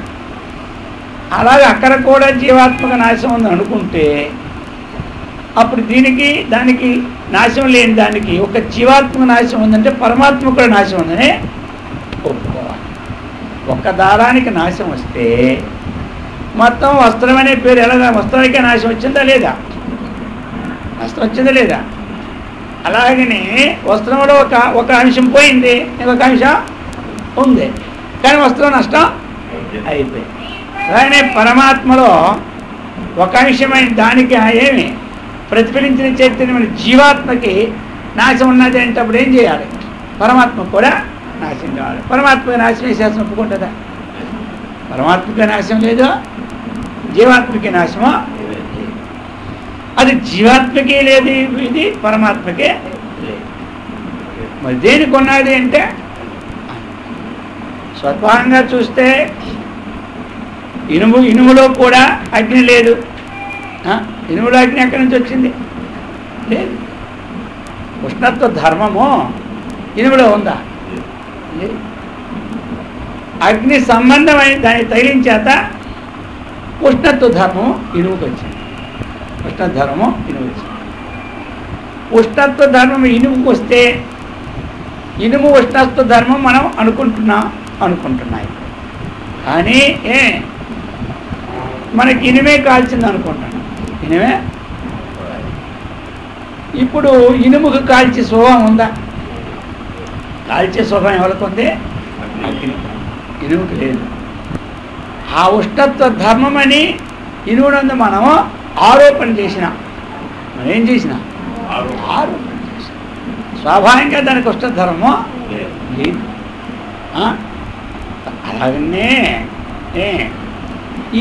అలాగే అక్కడ కూడా జీవాత్మక నాశం ఉందని అనుకుంటే అప్పుడు దీనికి దానికి నాశం లేని దానికి ఒక జీవాత్మక నాశం ఉందంటే పరమాత్మ కూడా నాశం ఉందని ఒప్పుకోవాలి. ఒక్క దారానికి నాశం వస్తే మొత్తం వస్త్రం అనే పేరు ఎలాగా వస్త్రానికే నాశం వచ్చిందా లేదా? నష్టం వచ్చిందా లేదా? అలాగనే వస్త్రంలో ఒక అంశం పోయింది, ఇంకొక అంశం ఉంది, కానీ వస్త్రం నష్టం అయిపోయింది. అలానే పరమాత్మలో ఒక అంశమైన దానికి ఏమి ప్రతిఫలించిన చైతన్యమైన జీవాత్మకి నాశం ఉన్నది అంటే అప్పుడు ఏం చేయాలి? పరమాత్మ కూడా నాశనం కావాలి. పరమాత్మకి నాశనం శాస్త్రం ఒప్పుకుంటుందా? పరమాత్మకి నాశనం లేదు, జీవాత్మకి నాశమో. అది జీవాత్మకి లేదు, ఇది పరమాత్మకే లేదు. మరి దేనికి ఉన్నది అంటే స్వతహాంగా చూస్తే ఇనుములో కూడా అగ్ని లేదు. ఇనుములో అగ్ని ఎక్కడి నుంచి వచ్చింది? లేదు. ఉష్ణత్వ ధర్మము ఇనుములో ఉందా? లేదు. అగ్ని సంబంధమైన దాన్ని తగిలించేత ఉష్ణత్వ ధర్మము ఇనుముకి వచ్చింది. ఉష్ణధర్మము ఇనుము వచ్చింది. ఉష్ణత్వ ధర్మం ఇనుముకి వస్తే ఇనుము ఉష్ణత్వ ధర్మం మనం అనుకుంటున్నాయి. కానీ మనకి ఇనుమే కాల్చింది అనుకుంటాను. ఇనుమే ఇప్పుడు ఇనుముకు కాల్చే స్వభావం ఉందా? కాల్చే స్వభావం ఎవరికి ఉంది? అగ్ని. ఇనుముకి లేదు. ఆ ఉష్ణత్వ ధర్మం అని ఇనుమునందు మనము ఆరోపణ చేసినాం. మనం ఏం చేసినా? ఆరోపణ చేసినాం. స్వాభావికంగా దానికి ఉష్ణధర్మం లేదు. అలాగనే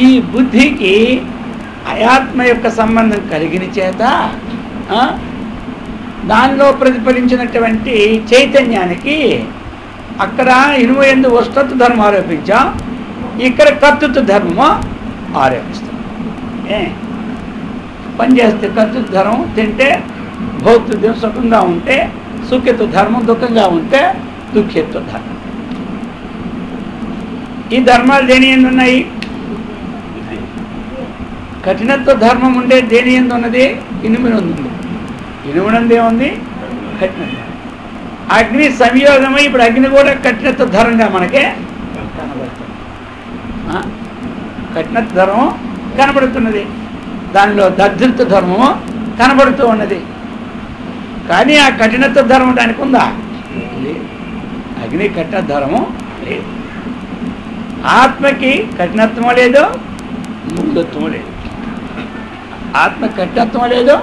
ఈ బుద్ధికి అయాత్మ యొక్క సంబంధం కలిగిన చేత దానిలో ప్రతిఫలించినటువంటి చైతన్యానికి అక్కడ ఇనుము ఎందు ఉష్ణత్వ ధర్మం ఆరోపించాం, ఇక్కడ కర్తృత్వ ధర్మము ఆరోపిస్తాం. పని చేస్తే కర్తృత్వ ధర్మం, తింటే భోక్తృత్వం సుఖంగా ఉంటే సుఖిత్వ ధర్మం, దుఃఖంగా ఉంటే దుఃఖిత్వ ధర్మం. ఈ ధర్మాలు దేని ఎందు ఉన్నాయి? కఠినత్వ ధర్మం ఉండే దేని ఎందు ఉన్నది? ఇనుమునందు. ఇనుమునందు ఏముంది? కఠినత్వం. అగ్ని సంయోగమై ఇప్పుడు అగ్ని కూడా కఠినత్వ ధర్మంగా మనకే కనబడుతుంది. కఠినత్వ ధర్మం కనబడుతున్నది, దానిలో దగ్ధృత్వ ధర్మము కనబడుతూ ఉన్నది. కానీ ఆ కఠినత్వ ధర్మం దానికి ఉందా? లేదు. అగ్ని కఠిన ధర్మం లేదు. ఆత్మకి కఠినత్వం లేదు, మృదుత్వం లేదు. ఆత్మ కఠినత్వం లేదు,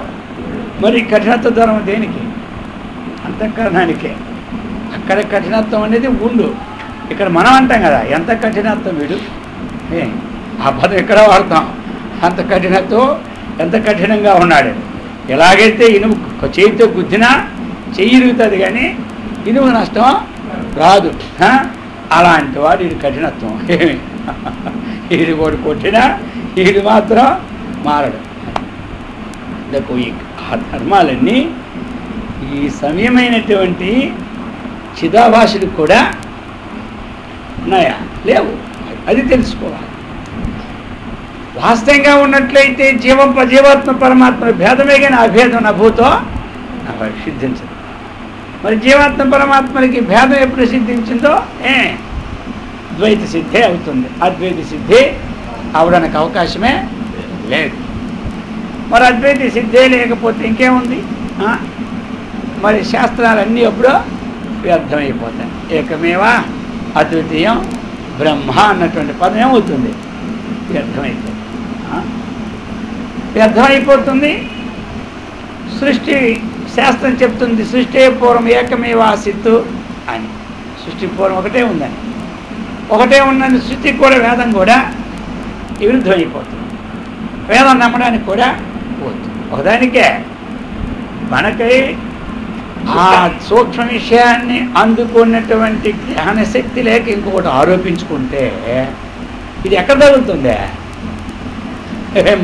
మరి కఠినత్వ ధర్మం దేనికి? అంతఃకరణానికే. అక్కడ కఠినత్వం అనేది ఉండు. ఇక్కడ మనం అంటాం కదా, ఎంత కఠినత్వం వీడు, ఆ పదం ఎక్కడ వాడతాం? అంత కఠినత్వం, ఎంత కఠినంగా ఉన్నాడు. ఎలాగైతే ఇనుము చేతితో గుద్దినా చెయ్యి ఇరుగుతుంది, కానీ ఇనుము నష్టం రాదు. అలాంటి వాడు ఇది కఠినత్వం. ఇది కూడా కొట్టినా ఇది మాత్రం మారడు. ఆ ధర్మాలన్నీ ఈ సమయమైనటువంటి చిదాభాషులకు కూడా ఉన్నాయా? లేవు. అది తెలుసుకోవాలి. వాస్తవంగా ఉన్నట్లయితే జీవాత్మ పరమాత్మ భేదమే, కానీ అభేదం నభూతో సిద్ధించదు. మరి జీవాత్మ పరమాత్మలకి భేదం ఎప్పుడు సిద్ధించిందో ద్వైత సిద్ధే అవుతుంది. అద్వైత సిద్ధి అవడానికి అవకాశమే లేదు. మరి అద్వైత సిద్ధే లేకపోతే ఇంకేముంది? మరి శాస్త్రాలన్నీ అప్పుడు వ్యర్థమైపోతాయి. ఏకమేవా అద్వితీయం బ్రహ్మ అన్నటువంటి పదం ఏమవుతుంది? వ్యర్థమైపోతుంది. వ్యర్థమైపోతుంది. సృష్టి శాస్త్రం చెప్తుంది సృష్టి పూర్వం ఏకమేవా ఆసిత్తు అని. సృష్టి పూర్వం ఒకటే ఉందని, ఒకటే ఉన్నది సృష్టికి కూడా వేదం కూడా విరుద్ధమైపోతుంది. వేదం నమ్మడానికి కూడా పోతుంది. ఒకదానికే మనకై ఆ సూక్ష్మ విషయాన్ని అందుకున్నటువంటి జ్ఞానశక్తి లేక ఇంకొకటి ఆరోపించుకుంటే ఇది ఎక్కడ తగులుతుంది?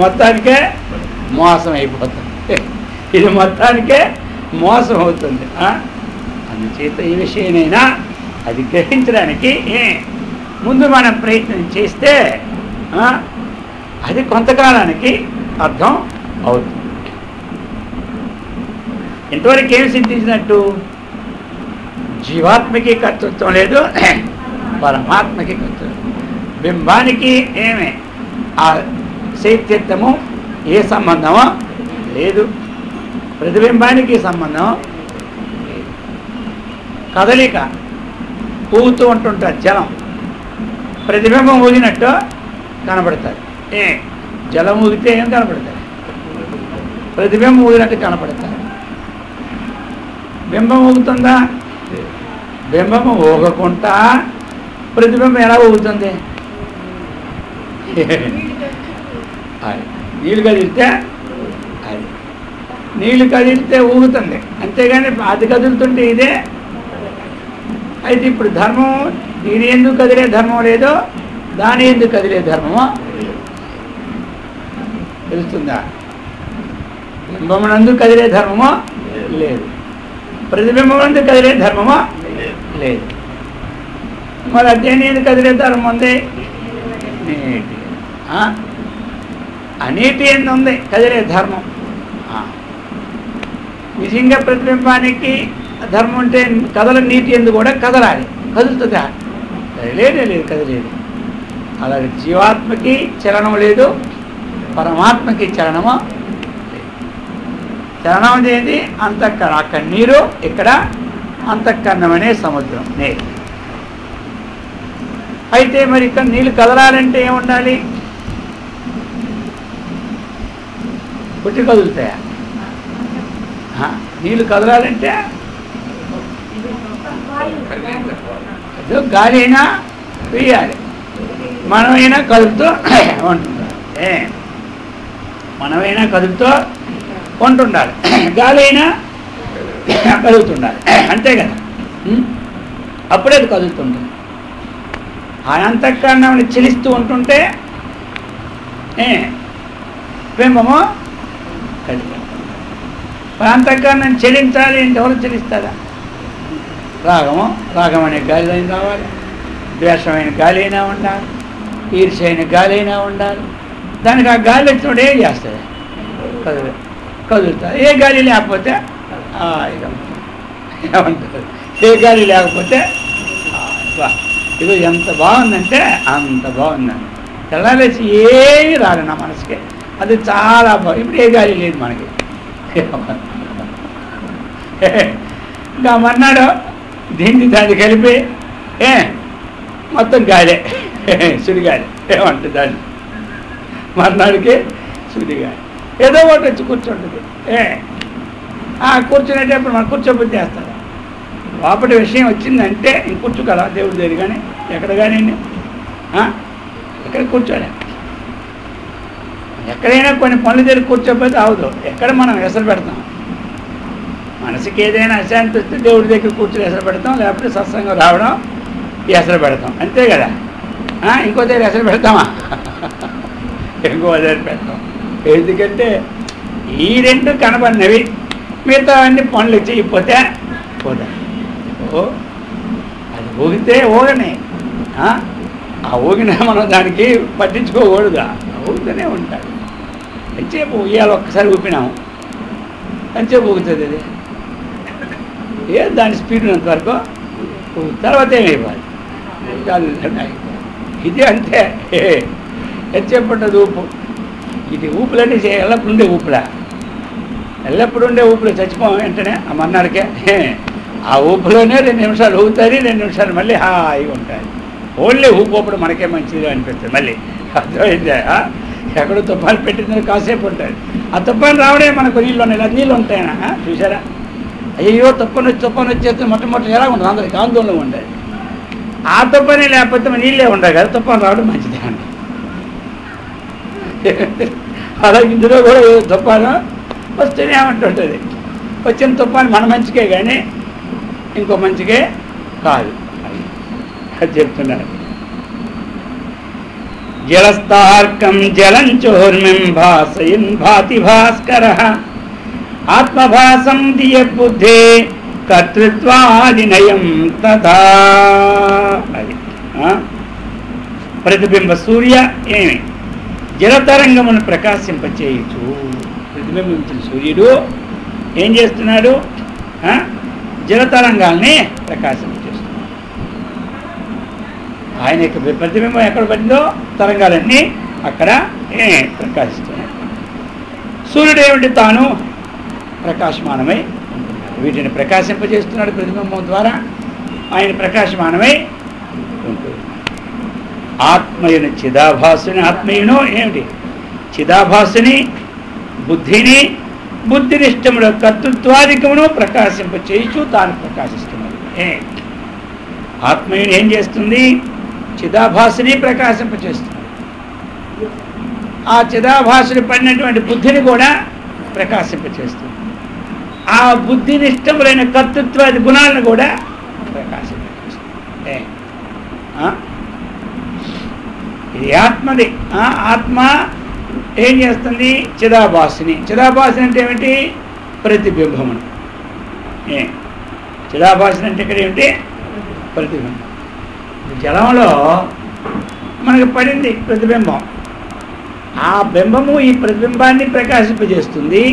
మొత్తానికే మోసం అయిపోతుంది. ఇది మొత్తానికే మోసం అవుతుంది. అందుచేత ఈ విషయమైనా అది గ్రహించడానికి ముందు మనం ప్రయత్నం చేస్తే అది కొంతకాలానికి అర్థం అవుతుంది. ఇంతవరకు ఏమి సిద్ధించినట్టు? జీవాత్మకి కర్తృత్వం లేదు, పరమాత్మకి కర్తృత్వం. బింబానికి ఏమే ఆ శైత్యత్వము ఏ సంబంధమో లేదు, ప్రతిబింబానికి సంబంధం లేదు. కదలిక ఊగుతూ ఉంటుంటుంది జలం, ప్రతిబింబం ఊగినట్టు కనపడతారు. జలం ఊగితే ఏం కనపడతారు? ప్రతిబింబం ఊగినట్టు కనపడతారు. బింబం ఊగుతుందా? బింబము ఊగకుండా ప్రతిబింబం ఎలా ఊగుతుంది? అది నీళ్ళు కదిలితే అది నీళ్ళు కదిలితే ఊగుతుంది, అంతేగాని అది కదులుతుంటే ఇదే. అయితే ఇప్పుడు ధర్మం దీని ఎందుకు కదిలే ధర్మం లేదో దాని ఎందుకు కదిలే ధర్మమో తెలుస్తుందా? బింబమునందు కదిలే ధర్మమో లేదు, ప్రతిబింబమునందు కదిలే ధర్మమో లేదు. మరి దేని ఎందుకు కదిలే ధర్మం ఉంది? నీటి నీటి ఎందు ఉంది కదిలే ధర్మం. నిజంగా ప్రతిబింబానికి ధర్మం ఉంటే కదల నీటి ఎందు కూడా కదలాలి, కదులుతుందా? కదిలేదే లేదు, కదిలేదు. అలాగే జీవాత్మకి చలనం లేదు, పరమాత్మకి చలనము లేదు. చలనం అనేది అంతఃకరణం, అక్కడ నీరు, ఇక్కడ అంతఃకరణం అనే సముద్రం నీరు. అయితే మరి ఇక్కడ నీళ్ళు కదలాలంటే ఏముండాలి? పుట్టి కదులుతాయా? నీళ్ళు కదలాలంటే ఏదో గాలి అయినా వేయాలి, మనమైనా కదులుతూ ఉంటుండాలి. మనమైనా కదులుతూ ఉంటుండాలి, గాలి అయినా కదులుతుండాలి, అంతే కదా. అప్పుడే అది కదులుతుంటుంది. ఆ అంతఃకరణం చెలిస్తూ ఉంటుంటే బింబము కదిలి. అంతఃకరణం చెలించాలి అంటే ఎవరు చెలిస్తారా? రాగము, రాగం అనే గాలి అయినా రావాలి, ద్వేషమైన గాలి అయినా ఉండాలి, ఈర్ష్య అయిన గాలి అయినా ఉండాలి. దానికి ఆ గాలి వచ్చినప్పుడు ఏం చేస్తుంది? కదులుతుంది. ఏ గాలి లేకపోతే ఏమంటారు? ఏ గాలి లేకపోతే ఇది ఎంత బాగుందంటే అంత బాగుందండి. తెల్లారేసి ఏమీ రాదు నా మనసుకి, అది చాలా బాగుంది. ఇప్పుడు ఏ గాలి లేదు మనకి. ఇంకా మన్నాడు దీన్ని దాన్ని కలిపి మొత్తం గాలే, సుడిగాలి ఏమంటుంది దాన్ని. మర్నాడికి సుడిగాలి ఏదో ఒకటి వచ్చి కూర్చుంటుంది. కూర్చునేటప్పుడు మనం కూర్చోబుద్ధి చేస్తాడు. లోపటి విషయం వచ్చిందంటే ఇంక కూర్చోగల దేవుడి దగ్గర కానీ ఎక్కడ కానీ ఎక్కడ కూర్చోలే. ఎక్కడైనా కొన్ని పనుల దగ్గర కూర్చోపోతే అవదు. ఎక్కడ మనం ఎసరు పెడతాం? మనసుకి ఏదైనా అశాంతి వస్తే దేవుడి దగ్గర కూర్చొని ఎసరు పెడతాం, లేకపోతే సత్సంగం రావడం ఎసరు పెడతాం, అంతే కదా. ఇంకో దగ్గర ఎసరు పెడతామా? ఇంకో దగ్గర పెడతాం. ఎందుకంటే ఈ రెండు కనబడినవి, మిగతా అన్ని పనులు చేయకపోతే పోతాయి. అది ఊగితే ఊగనే, ఆ ఊగిన మనం దానికి పట్టించుకోకూడదు, ఊగుతూనే ఉంటాడు. ఎంతసేపు ఇవాళ ఒక్కసారి ఊపినాము, ఎంతసేపు ఊగుతుంది అది. దాని స్పీడ్ ఉన్నంత వరకు తర్వాత ఏమైపోవాలి, ఇది అంతే. ఎంతసేపు ఉంటుంది ఊపు. ఇది ఊపులన్నీ ఎల్లప్పుడు ఉండే ఊపులా, ఎల్లప్పుడు ఉండే ఊపులో చచ్చిపోం వెంటనే ఆ మన్నాడికే. ఆ ఊపులోనే 2 నిమిషాలు ఊగుతుంది, 2 నిమిషాలు మళ్ళీ హాయిగా ఉంటుంది. ఓన్లీ ఊపోప్పుడు మనకే మంచిది అనిపిస్తుంది. మళ్ళీ అర్థమైందే. ఎక్కడో తుఫాను పెట్టిందని కాసేపు ఉంటుంది. ఆ తుఫాను రావడే మనకు నీళ్ళు ఉన్నాయి, ఇలా నీళ్ళు ఉంటాయనా చూసారా? అయ్యో తుఫాను వచ్చేస్తే మొట్టమొదటి ఎలా ఉంటుంది, అందరికి ఆందోళన ఉండేది. ఆ తుఫానే లేకపోతే నీళ్ళే ఉండవు కదా, తుఫాను రావడం మంచిదే అండి. అలాగే ఇందులో కూడా తుఫాను వస్తూనే ఉంటుంటుంది. వచ్చిన తుఫాను మన మంచికే కానీ ఇంకో మంచికే కాదు అది చెప్తున్నారు. జలస్తార్కం జలంచోర్మిం భాసయన్ భాతి భాస్కర ఆత్మభాసం దియ బుద్ధే కర్తృత్వాదినయం తథా. అది ప్రతిబింబ సూర్య ఏమి జలతరంగమును ప్రకాశింపచేయచ్చు. ప్రతిబింబించిన సూర్యుడు ఏం చేస్తున్నాడు? జలతరంగాల్ని ప్రకాశింపచేస్తున్నాడు. ఆయన యొక్క ప్రతిబింబం ఎక్కడ పడిందో తరంగాలన్నీ అక్కడ ప్రకాశిస్తున్నాయి. సూర్యుడు ఏమిటి? తాను ప్రకాశమానమై వీటిని ప్రకాశింపజేస్తున్నాడు. ప్రతిబింబం ద్వారా ఆయన ప్రకాశమానమై ఉంటుంది. ఆత్మయుని చిదాభాసుని, ఆత్మయును ఏమిటి చిదాభాసుని, బుద్ధిని, బుద్ధినిష్టముల కర్తృత్వాధికమును ప్రకాశింపచేయచ్చు తాను ప్రకాశిస్తున్నది. ఆత్మయుని ఏం చేస్తుంది? చిదాభాసుని ప్రకాశింపచేస్తుంది. ఆ చిదాభాసుని పడినటువంటి బుద్ధిని కూడా ప్రకాశింపచేస్తుంది. ఆ బుద్ధినిష్టములైన కర్తృత్వాది గుణాలను కూడా ప్రకాశింపచేస్తుంది. ఇది ఆత్మది. ఆత్మ ఏం చేస్తుంది? చిదాభాసుని. చిదాభాసుని అంటే ఏమిటి? ప్రతిబింబమును. చిదాభాసుని అంటే ఇక్కడ ఏమిటి? ప్రతిబింబం. జలంలో మనకు పడింది ప్రతిబింబం. ఆ బింబము ఈ ప్రతిబింబాన్ని ప్రకాశింపజేస్తుంది,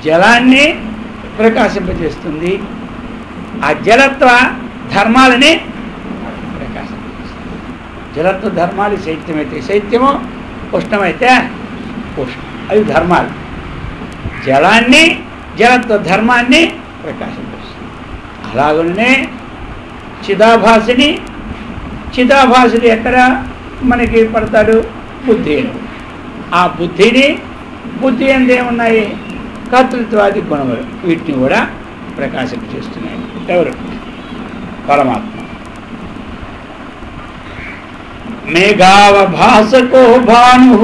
జలాన్ని ప్రకాశింపజేస్తుంది, ఆ జలత్వ ధర్మాలని ప్రకాశింపజేస్తుంది. జలత్వ ధర్మాలు శైత్యమైతే శైత్యము, ఉష్ణమైతే ఉష్ణం, అవి ధర్మాలు. జలాన్ని జలత్వ ధర్మాన్ని ప్రకాశింపజేస్తుంది. అలాగనే చిదాభాసుని, చిదాభాసుడు ఎక్కడ మనకి పడతాడు? బుద్ధి. ఆ బుద్ధిని, బుద్ధి అంటే ఏమున్నాయి? కర్తృత్వాది గుణములు, వీటిని కూడా ప్రకాశింపచేస్తున్నాయి. ఎవరు? పరమాత్మ. మేఘావభాసకో భాను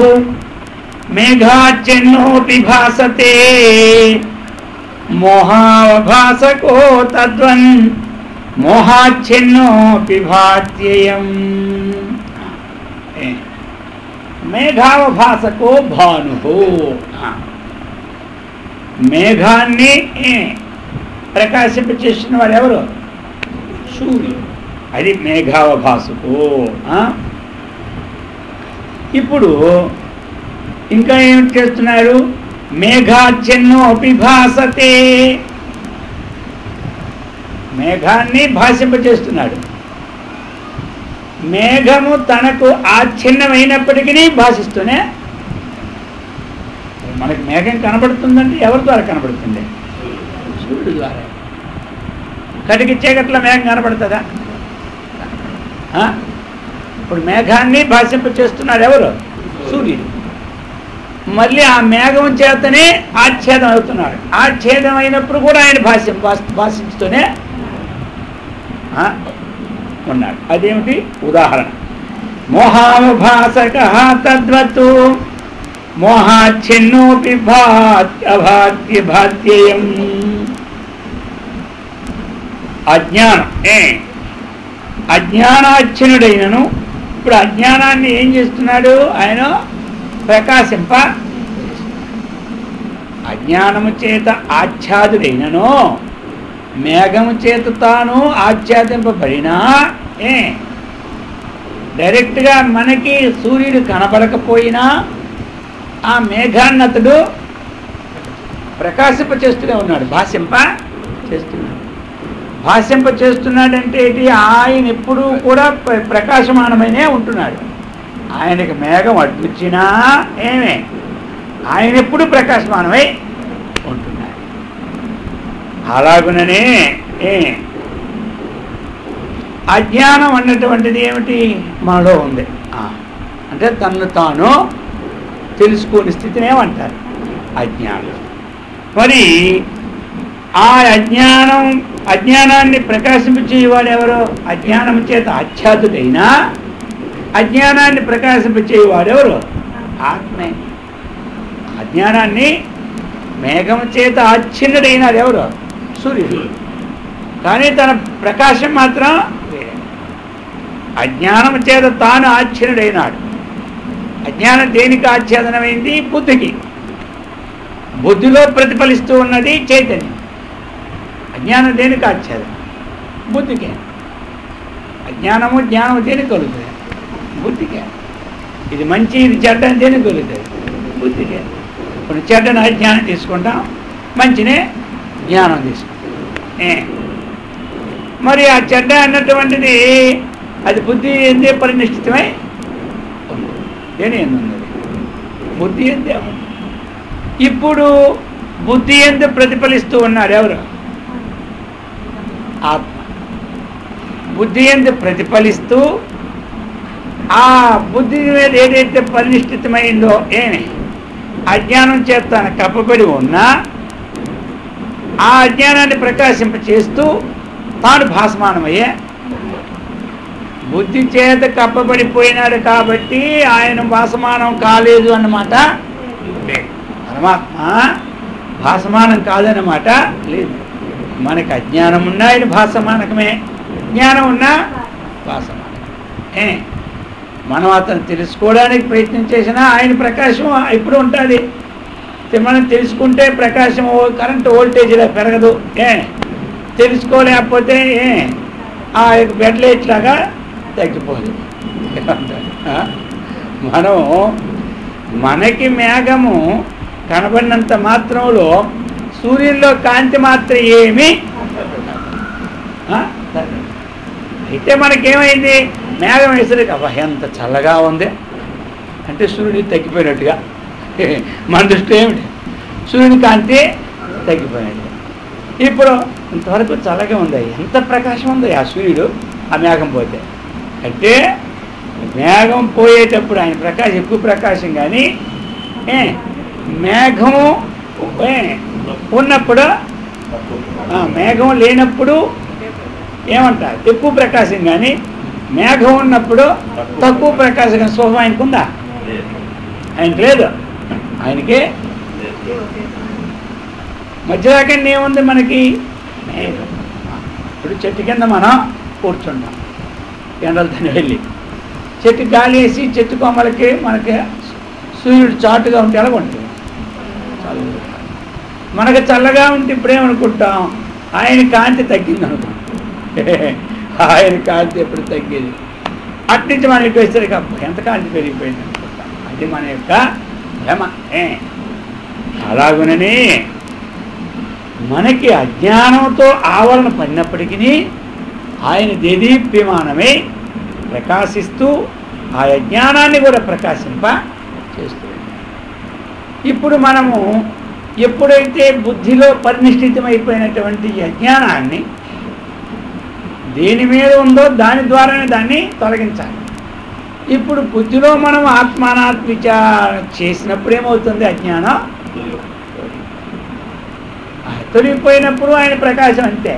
మేఘాచ్ఛన్నోపి భాసతే మోహావభాసకో తద్వన్ మోహాచ్ఛన్నోపి భాత్యేయం. మేఘావభాసకో భాను, మేఘాన్ని ప్రకాశింపచేసిన వాడు ఎవరు? సూర్యుడు. అది మేఘావభాసకో. ఇప్పుడు ఇంకా ఏమిటి చేస్తున్నారు? మేఘాచ్ఛన్నోపి భాసతే, మేఘాన్ని భాషింపచేస్తున్నాడు. మేఘము తనకు ఆచ్ఛిన్నమైనప్పటికీ భాషిస్తూనే, మనకి మేఘం కనబడుతుందంటే ఎవరి ద్వారా కనబడుతుంది? సూర్యుడు ద్వారా. కటికి చీకట్ల మేఘం కనబడుతుందా? ఇప్పుడు మేఘాన్ని భాషింపచేస్తున్నాడు ఎవరు? సూర్యుడు. మళ్ళీ ఆ మేఘం చేతనే ఆచ్ఛేదం అవుతున్నాడు. ఆచ్ఛేదం అయినప్పుడు కూడా ఆయన భాషించుతూనే ఉన్నాడు. అదేమిటి? ఉదాహరణ. మోహావభాసక తద్వత్తు మోహాచ్ఛన్నోపి అభాత్య భాత్యేయం. అజ్ఞానం, అజ్ఞానాచ్ఛనుడైనను ఇప్పుడు అజ్ఞానాన్ని ఏం చేస్తున్నాడు ఆయన? ప్రకాశింప. అజ్ఞానము చేత ఆచ్ఛాదుడైనను మేఘము చేత తాను ఆచ్ఛాదింపబడినా డైరెక్ట్గా మనకి సూర్యుడు కనబడకపోయినా ఆ మేఘాన్ని అతడు ప్రకాశింప చేస్తూనే ఉన్నాడు, భాషింప చేస్తున్నాడు. భాష్యంప చేస్తున్నాడంటే ఏంటి? ఆయన ఎప్పుడూ కూడా ప్రకాశమానమైనే ఉంటున్నాడు. ఆయనకి మేఘం అడ్డుచ్చినా ఆయన ఎప్పుడు ప్రకాశమానమై ఉంటున్నాడు. అలాగుననే అజ్ఞానం అన్నటువంటిది ఏమిటి? మనలో ఉంది. అంటే తనను తాను తెలుసుకోని స్థితిని ఏమంటారు? అజ్ఞానం. మరి ఆ అజ్ఞానాన్ని ప్రకాశింపచేయవాడు ఎవరు? అజ్ఞానం చేత ఆచ్ఛాదుడైనా అజ్ఞానాన్ని ప్రకాశింపచేయవాడు ఎవరు? ఆత్మే. అజ్ఞానాన్ని మేఘం చేత ఆచ్ఛిన్నుడైనాడు ఎవరు? సూర్యుడు. కానీ తన ప్రకాశం మాత్రం అజ్ఞానం చేత తాను ఆచ్ఛిన్నుడైనాడు. అజ్ఞానం దేనికి ఆచ్ఛేదనమైంది? బుద్ధికి. బుద్ధిలో ప్రతిఫలిస్తూ ఉన్నది చైతన్యం. అజ్ఞానం దేనికి ఆచ్ఛేదనం? బుద్ధికే. అజ్ఞానము జ్ఞానము దేనికి కలుగుతుంది? బుద్ధికే. ఇది మంచి ఇది చెడ్డ దేనికి కలుగుతుంది? బుద్ధికే. ఇప్పుడు చెడ్డను అజ్ఞానం తీసుకుంటాం, మంచినే జ్ఞానం తీసుకుంటాం. మరి ఆ చెడ్డ అన్నటువంటిది అది బుద్ధి ఎందే పరినిష్ఠితమై ఉంది. దేని ఎందున్నది? బుద్ధి ఎందే ఉంది. ఇప్పుడు బుద్ధి ఎందు ప్రతిఫలిస్తూ ఉన్నారు ఎవరు? ఆత్మ. బుద్ధి ఎందు ప్రతిఫలిస్తూ ఆ బుద్ధి మీద ఏదైతే పరినిష్ఠితమైందో ఏమి అజ్ఞానం చేత కప్పబడి ఉన్నా ఆ అజ్ఞానాన్ని ప్రకాశింపచేస్తూ తాను భాసమానమయ్యే బుద్ధి చేత కప్పబడిపోయినాడు కాబట్టి ఆయన భాసమానం కాలేదు అన్నమాట. పరమాత్మ భాసమానం కాదన్నమాట లేదు. మనకి అజ్ఞానం ఉన్నా ఆయన భాసమానకమే, జ్ఞానం ఉన్నా భాసమానకమే. మనం అతను తెలుసుకోవడానికి ప్రయత్నం చేసినా ఆయన ప్రకాశం ఇప్పుడు ఉంటుంది. మనం తెలుసుకుంటే ప్రకాశం కరెంటు వోల్టేజ్లా పెరగదు. తెలుసుకోలేకపోతే ఆ బెడ్ లైట్ లాగా తగ్గిపోదు. మనం మనకి మేఘము కనబడినంత మాత్రంలో సూర్యుల్లో కాంతి మాత్రం ఏమీ అయితే మనకేమైంది, మేఘం వేసరికి అబ్బా ఎంత చల్లగా ఉంది అంటే సూర్యుడు తగ్గిపోయినట్టుగా. మన దృష్టిలో ఏమిటి, సూర్యుని కాంతి తగ్గిపోయినట్టు. ఇప్పుడు ఇంతవరకు చల్లగా ఉంది, ఎంత ప్రకాశం ఉంది ఆ సూర్యుడు ఆ మేఘం పోతే. అంటే మేఘం పోయేటప్పుడు ఆయన ప్రకాశం ఎక్కువ ప్రకాశం, కానీ మేఘము ఉన్నప్పుడు మేఘం లేనప్పుడు ఏమంటారు ఎక్కువ ప్రకాశం, కానీ మేఘం ఉన్నప్పుడు తక్కువ ప్రకాశం. కానీ శోభం ఆయనకు ఉందా? ఆయనకు లేదు. ఆయనకి మధ్యదాకా ఏముంది మనకి మేఘం. ఇప్పుడు చెట్టు కింద మనం కూర్చున్నాం ఎండలతో వెళ్ళి, చెట్టు గాలి వేసి చెట్టు కొమ్మలకి మనకి సూర్యుడు చాటుగా ఉంటే ఎలా ఉంటుంది, మనకు చల్లగా ఉంటే ఇప్పుడేమనుకుంటాం ఆయన కాంతి తగ్గింది అనుకుంటాం. ఆయన కాంతి ఎప్పుడు తగ్గేది, అట్నుంచి మనం ఇటు వేసరికి ఎంత కాంతి పెరిగిపోయింది అనుకుంటాం. అది మన యొక్క భ్రమ. అలాగునని మనకి అజ్ఞానంతో ఆవరణ పడినప్పటికీ ఆయన దేదీప్యమానమై ప్రకాశిస్తూ ఆ అజ్ఞానాన్ని కూడా ప్రకాశింప చేస్తూ. ఇప్పుడు మనము ఎప్పుడైతే బుద్ధిలో పరినిష్ఠితమైపోయినటువంటి అజ్ఞానాన్ని దేని మీద ఉందో దాని ద్వారానే దాన్ని తొలగించాలి. ఇప్పుడు బుద్ధిలో మనం ఆత్మానాత్మ విచారణ చేసినప్పుడు ఏమవుతుంది, అజ్ఞానం తొలగిపోయినప్పుడు ఆయన ప్రకాశం అంతే.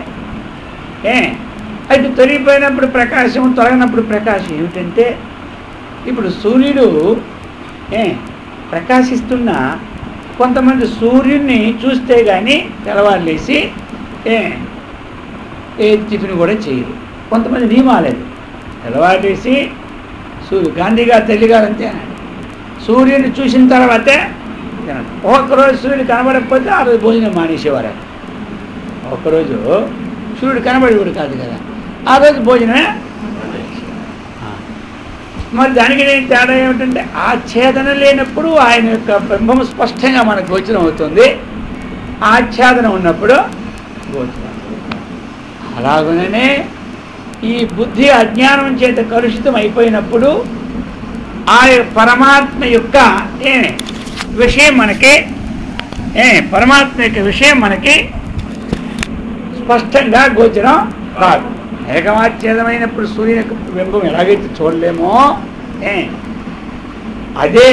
అయితే తొలగిపోయినప్పుడు ప్రకాశం, తొలగినప్పుడు ప్రకాశం ఏమిటంటే, ఇప్పుడు సూర్యుడు ప్రకాశిస్తున్న కొంతమంది సూర్యుడిని చూస్తే కానీ తెల్లవారులేసి ఏ టిఫిన్ కూడా చేయరు. కొంతమంది నియమాలేదు, తెల్లవారులేసి గాంధీ గారు తల్లిగారు అంతే అన్నాడు, సూర్యుడిని చూసిన తర్వాతే తినడు. ఒక్కరోజు సూర్యుడు కనబడకపోతే ఆ రోజు భోజనం మానేసేవారు. ఒక్కరోజు సూర్యుడు కనబడేవాడు కాదు కదా, ఆ రోజు భోజనమే. మరి దానికి తేడా ఏమిటంటే ఆ ఛేదన లేనప్పుడు ఆయన యొక్క బింబం స్పష్టంగా మనకు గోచరం అవుతుంది, ఆచ్ఛాదన ఉన్నప్పుడు గోచరం. అలాగనే ఈ బుద్ధి అజ్ఞానం చేత కలుషితం అయిపోయినప్పుడు ఆ పరమాత్మ యొక్క విషయం మనకి పరమాత్మ యొక్క విషయం మనకి స్పష్టంగా గోచరం కాదు. ఏకమాచ్ఛేదమైనప్పుడు సూర్యుని యొక్క బింబం ఎలాగైతే చూడలేమో అదే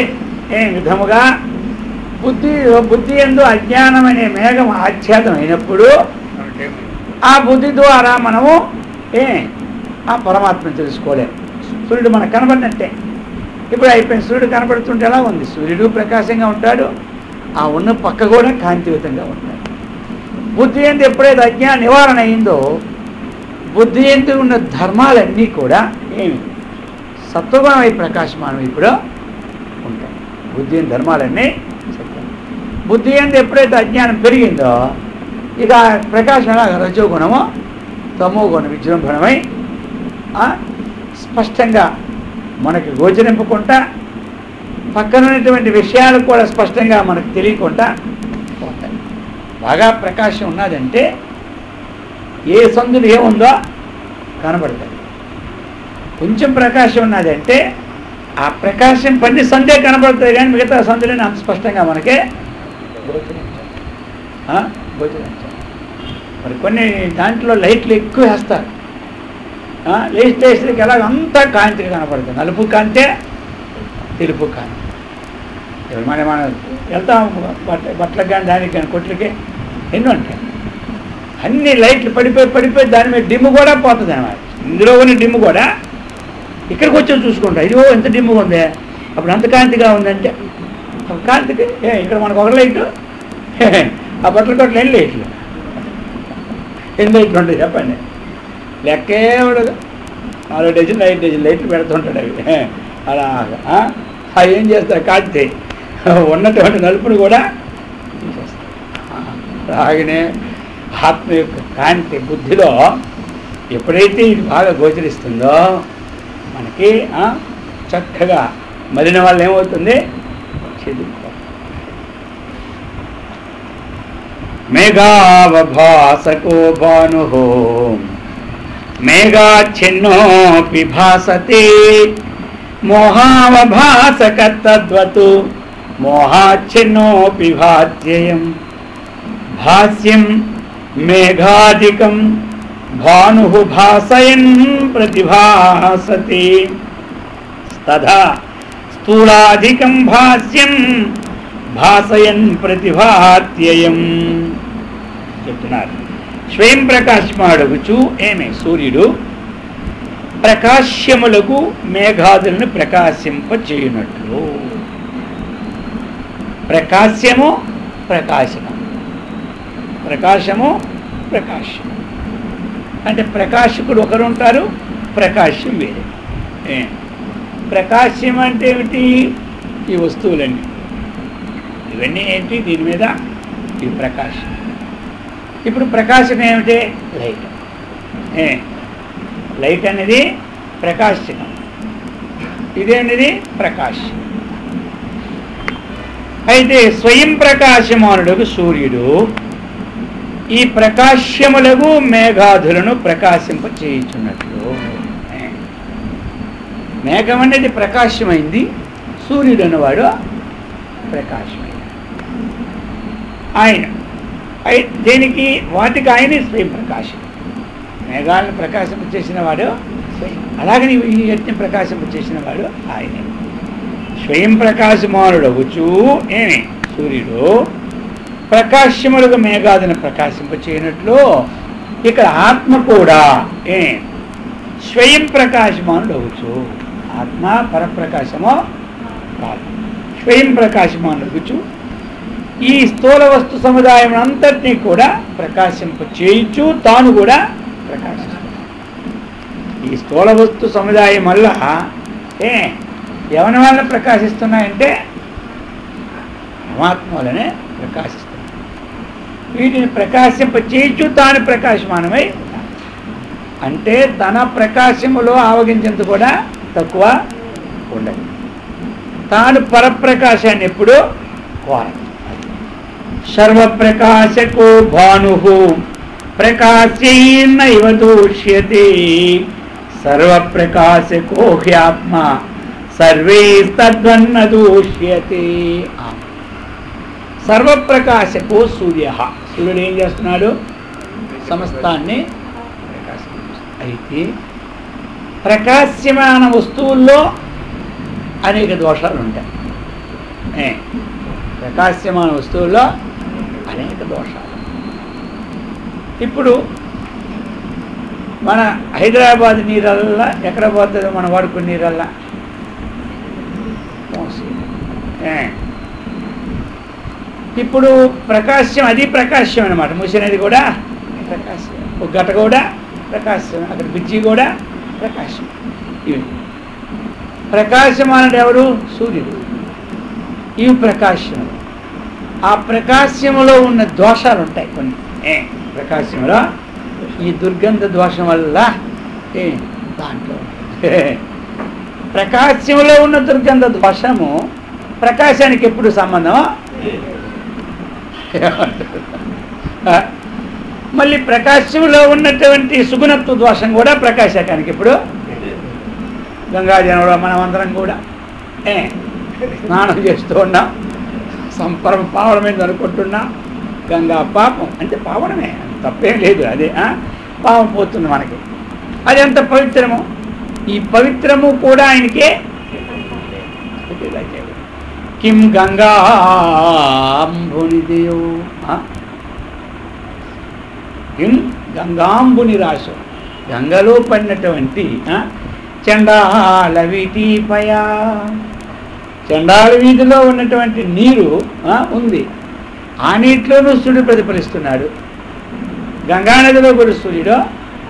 విధముగా బుద్ధి యందు అజ్ఞానం అనే మేఘం ఆచ్ఛేదం అయినప్పుడు ఆ బుద్ధి ద్వారా మనము ఆ పరమాత్మను తెలుసుకోలేము. సూర్యుడు మనకు కనబడినట్టే. ఇప్పుడు అయిపోయింది, సూర్యుడు కనబడుతుంటే ఎలా ఉంది, సూర్యుడు ప్రకాశంగా ఉంటాడు, ఆ ఉన్న పక్క కూడా కాంతియుతంగా ఉంటాడు. బుద్ధి యందు ఎప్పుడైతే అజ్ఞాన నివారణ అయిందో బుద్ధి యందు ఉన్న ధర్మాలన్నీ కూడా సత్వగుణమై ప్రకాశమానం ఇప్పుడు ఉంటాయి. బుద్ధి యందు ధర్మాలన్నీ సత్వం. బుద్ధి యందు ఎప్పుడైతే అజ్ఞానం పెరిగిందో ఇక ప్రకాశం ఎలాగ రజోగుణము తమో గుణం విజృంభణమై స్పష్టంగా మనకి గోచరింపకుండా పక్కనటువంటి విషయాలు కూడా స్పష్టంగా మనకు తెలియకుండా ఉంటాయి. బాగా ప్రకాశం ఉన్నదంటే ఏ సందులు ఏముందో కనబడతాయి. కొంచెం ప్రకాశం ఉన్నదంటే ఆ ప్రకాశం పన్ని సందే కనబడుతుంది, కానీ మిగతా సందులని అంత స్పష్టంగా మనకే గోచరించాలి. మరి కొన్ని దాంట్లో లైట్లు ఎక్కువ వేస్తారు, లేచేసరికి ఎలాగ అంతా కాంతిగా కనపడుతుంది. నలుపు కాంతే, తెలుపు కాంతి. మనం వెళ్తాం బట్టలకు కానీ దానికి కానీ కొట్లకి ఎన్నో ఉంటాయి. అన్ని లైట్లు పడిపోయి దాని మీద డిమ్ము కూడా పోతుంది అన్నమాట. ఇందులో ఉన్న డిమ్ము కూడా ఇక్కడికి వచ్చి చూసుకుంటా, ఇదిగో ఎంత డిమ్ముగా ఉంది, అప్పుడు అంత కాంతిగా ఉందంటే కాంతికి ఇక్కడ మనకు ఒక లైటు, ఆ బట్టల కొట్లు ఎన్ని లైట్లు, ఎన్ని లైట్లు ఉంటాయి చెప్పండి? లెక్కే ఉండదు. 4 డజన్ 5 డజన్ లైట్లు పెడుతుంటాడు అవి. అలాగా అవి ఏం చేస్తారు, కాంతి ఉన్నటువంటి నలుపుని కూడా తీసేస్తారు. అలాగనే ఆత్మ యొక్క కాంతి బుద్ధిలో ఎప్పుడైతే ఇది బాగా గోచరిస్తుందో మనకి చక్కగా మలిన వల్ల ఏమవుతుంది, చెదుకో. మేఘావభాసకో భాను మేఘాచ్ఛిన్నోపి భాసతే మోహావభాసక తద్వత్ మోహాచ్ఛిన్నోపి భాస్యం భాస్యం మేఘాధికం భాను భాసయన్ ప్రతిభాసతే తథా స్థూలాధికం భాస్యం భాసయన్ ప్రతిభాత్యయం చెప్తున్నారు. స్వయం ప్రకాశమాడగుచు ఏమే సూర్యుడు ప్రకాశ్యములకు మేఘాదులను ప్రకాశింపచేయునట్లు. ప్రకాశ్యము ప్రకాశనం, ప్రకాశము ప్రకాశ్యం అంటే ప్రకాశకుడు ఒకరు ఉంటారు, ప్రకాశ్యం వేరే. ప్రకాశ్యం అంటే ఏమిటి? ఈ వస్తువులన్నీ ఇవన్నీ ఏంటి, దీని మీద ఈ ప్రకాశం. ఇప్పుడు ప్రకాశం ఏమిటి? లైట్. లైట్ అనేది ప్రకాశకం, ఇదేంటిది ప్రకాశం. అయితే స్వయం ప్రకాశమానుడు సూర్యుడు ఈ ప్రకాశ్యములకు మేఘాదులను ప్రకాశింపచేయుచున్నట్లు. మేఘం అనేది ప్రకాశమైంది, సూర్యుడు అన్నవాడు ప్రకాశమైంది. ఆయన దేనికి వాటికి ఆయనే స్వయం ప్రకాశం. మేఘాలను ప్రకాశింపచేసిన వాడు స్వయం, అలాగని ఈ యజ్ఞ ప్రకాశింపచేసిన వాడు ఆయనే. స్వయం ప్రకాశమానుడవచ్చు ఏమి సూర్యుడు ప్రకాశ్యములకు మేఘాదులను ప్రకాశింపచేయనట్లు ఇక్కడ ఆత్మ కూడా స్వయం ప్రకాశమానుడవచ్చు. ఆత్మ పరప్రకాశమో కాదు, స్వయం ప్రకాశమానుడవచ్చు. ఈ స్థూల వస్తు సముదాయం అంతటినీ కూడా ప్రకాశింపచేయచ్చు, తాను కూడా ప్రకాశిస్తాడు. ఈ స్థూల వస్తు సముదాయం వల్ల ఎవరి వల్ల ప్రకాశిస్తున్నాయంటే పరమాత్మ వల్లనే ప్రకాశిస్తున్నాయి. వీటిని ప్రకాశింపచేయచ్చు, తాను ప్రకాశమానమై అంటే తన ప్రకాశములో ఆవగించేంత కూడా తక్కువ ఉండదు. తాను పరప్రకాశాన్ని ఎప్పుడు కోరదు. సర్వప్రకాశకో భాను ప్రకాశైనైవ దూష్యతే సర్వప్రకాశకో హ్యాత్మ సర్వైస్తద్వన్న దూష్యతే. సర్వప్రకాశకో సూర్య, సూర్యుడు ఏం చేస్తున్నాడు? సమస్తాన్ని ప్రకాశించాడు. అయితే ప్రకాశ్యమాన వస్తువుల్లో అనేక దోషాలు ఉంటాయి. ప్రకాశ్యమాన వస్తువుల్లో అనేక దోషాలు. ఇప్పుడు మన హైదరాబాద్ నీరల్లా ఎక్కడ పోతుందో మనం వాడుకునే నీరల్లా ఇప్పుడు ప్రకాశ్యం, అది ప్రకాశ్యం అనమాట. మూసినది కూడా ప్రకాశ్యం, ఒక గట్ట కూడా ప్రకాశ్యం, అక్కడ బ్రిడ్జి కూడా ప్రకాశం. ఇవి ప్రకాశం అనేది ఎవరు? సూర్యుడు. ఇవి ప్రకాశం. ఆ ప్రకాశ్యములో ఉన్న దోషాలు ఉంటాయి కొన్ని. ప్రకాశ్యములో ఈ దుర్గంధ దోషం వల్ల దాంట్లో ప్రకాశ్యములో ఉన్న దుర్గంధ దోషము ప్రకాశానికి ఎప్పుడు సంబంధం? మళ్ళీ ప్రకాశంలో ఉన్నటువంటి సుగుణత్వ దోషం కూడా ప్రకాశకానికి ఇప్పుడు. గంగాజనంలో మనం అందరం కూడా స్నానం చేస్తూ ఉన్నాం, పావనమైంది అనుకుంటున్నాం. గంగా పాపం అంటే పావనమే, తప్పేం లేదు. అదే పాపం పోతుంది మనకి. అది ఎంత పవిత్రము. ఈ పవిత్రము కూడా ఆయనకే. కిం గంగాంబునిదేయో కిం గంగాంబుని రాశో, గంగలో పడినటువంటి చండాల వీటిపయ, చండాల వీధిలో ఉన్నటువంటి నీరు ఉంది. ఆ నీటిలోనూ సూర్యుడు ప్రతిఫలిస్తున్నాడు, గంగానదిలో కూడా సూర్యుడు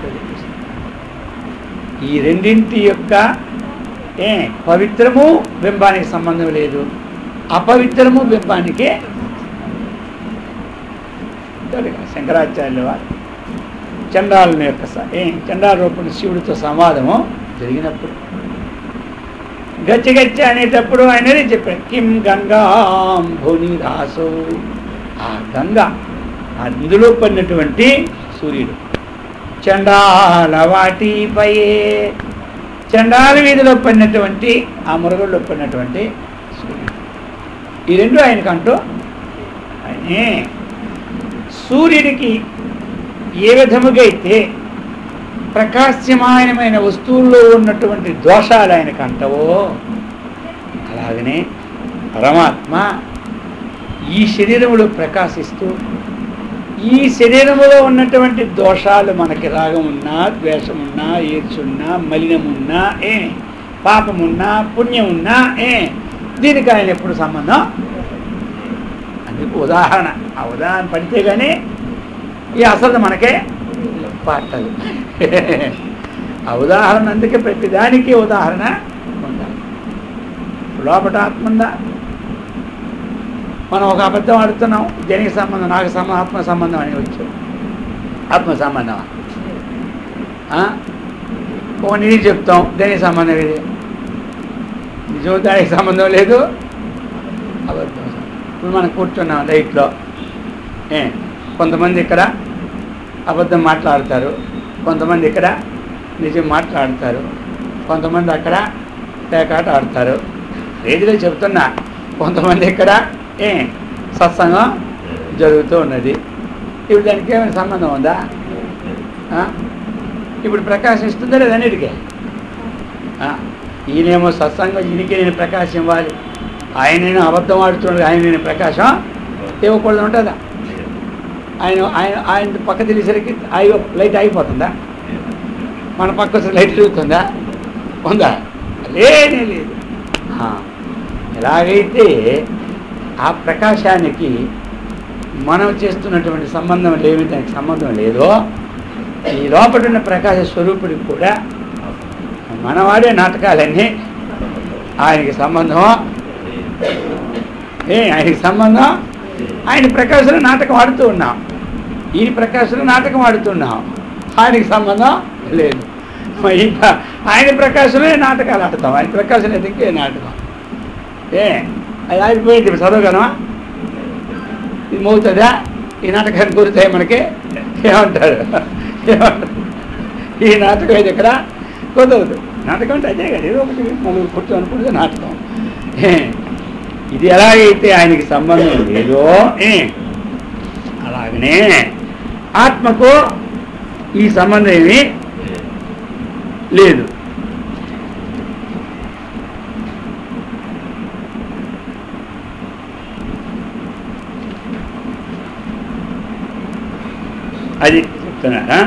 ప్రతిఫలిస్తున్నాడు. ఈ రెండింటి యొక్క పవిత్రము బింబానికి సంబంధం లేదు, అపవిత్రము బింబానికే. శంకరాచార్యుల వారు చండాలను యొక్క చండాల రూపంలో శివుడితో సంవాదము జరిగినప్పుడు గచ్చి గచ్చి అనేటప్పుడు ఆయనది చెప్పాడు, కిం గంగాంబుని రాసో, ఆ గంగ అందులో పడినటువంటి సూర్యుడు, చండాల వాటిపయే, చండాల వీధిలో పడినటువంటి ఆ మురగల్లో పడినటువంటి సూర్యుడు. ఈ రెండు ఆయనకంటూ ఆయనే. సూర్యుడికి ఏ విధముగా అయితే ప్రకాశమానమైన వస్తువుల్లో ఉన్నటువంటి దోషాలు ఆయనకు అంటవో, అలాగనే పరమాత్మ ఈ శరీరములో ప్రకాశిస్తూ ఈ శరీరములో ఉన్నటువంటి దోషాలు మనకి రాగమున్నా, ద్వేషమున్నా, ఈర్చున్నా, మలినమున్నా, పాపమున్నా, పుణ్యమున్నా దీనికి ఆయన ఎప్పుడు సంబంధం. అందుకు ఉదాహరణ, ఆ ఉదాహరణ పడితే కానీ ఈ అసలు మనకే పట్టదు. ఆ ఉదాహరణ అందుకే ప్రతిదానికి ఉదాహరణ ఉండాలి. లోపల ఆత్మ ఉందా, మనం ఒక అబద్ధం ఆడుతున్నాం, దేనికి సంబంధం, నాకు సంబంధం, ఆత్మ సంబంధం అని వచ్చాం. ఆత్మ సంబంధం ఒక నిధి చెప్తాం, దేనికి సంబంధం ఇది, నిజం దానికి సంబంధం లేదు, అబద్ధం. ఇప్పుడు మనం కూర్చున్నాం లైట్లో, కొంతమంది ఇక్కడ అబద్ధం మాట్లాడతారు, కొంతమంది ఇక్కడ నిజం మాట్లాడతారు, కొంతమంది అక్కడ పేకాట ఆడతారు. రేదిలో చెప్తున్నా, కొంతమంది ఇక్కడ సత్సంగం జరుగుతూ ఉన్నది. ఇప్పుడు దానికి ఏమైనా సంబంధం ఉందా? ఇప్పుడు ప్రకాశిస్తుందా లేదా అన్నిటికీ? ఈయనేమో సత్సంగం, ఈయనకి నేను ప్రకాశం ఇవ్వాలి, ఆయన నేను అబద్ధం ఆడుతున్నాడు, ఆయన నేను ప్రకాశం ఇవ్వకూడదు ఉంటుందా? ఆయన ఆయన ఆయన పక్క తెలిసేసరికి లైట్ ఆగిపోతుందా? మన పక్క లైట్ తిరుగుతుందా? ఉందా? లేనే లేదు. ఎలాగైతే ఆ ప్రకాశానికి మనం చేస్తున్నటువంటి సంబంధం లేమి, దానికి సంబంధం లేదో, ఈ లోపల ఉన్న ప్రకాశ స్వరూపుడికి కూడా మన వాడే నాటకాలన్నీ ఆయనకి సంబంధం. ఆయనకి సంబంధం, ఆయన ప్రకాశంలో నాటకం ఆడుతూ ఉన్నాం, ఈయన ప్రకాశంలో నాటకం ఆడుతున్నాం, ఆయనకి సంబంధం లేదు. ఆయన ప్రకాశంలో నాటకాలు ఆడతాం, ఆయన ప్రకాశం ఎదిగే నాటకం. అది ఆగిపోయింది, ఇప్పుడు చదవగలమా? ఇది మోగుతుందా? ఈ నాటకాన్ని గురుతాయి మనకి ఏమంటారు? ఈ నాటకం ఇది ఇక్కడ కుదరదు. నాటకం అంటే అదే కదా, ఏదో ఒకటి నలుగురు కూర్చోనుకుంటే నాటకం. ఇది ఎలాగైతే ఆయనకి సంబంధం లేదో అలాగనే ఆత్మకు ఈ సంబంధం ఏమీ లేదు. అది చెప్తున్నారా?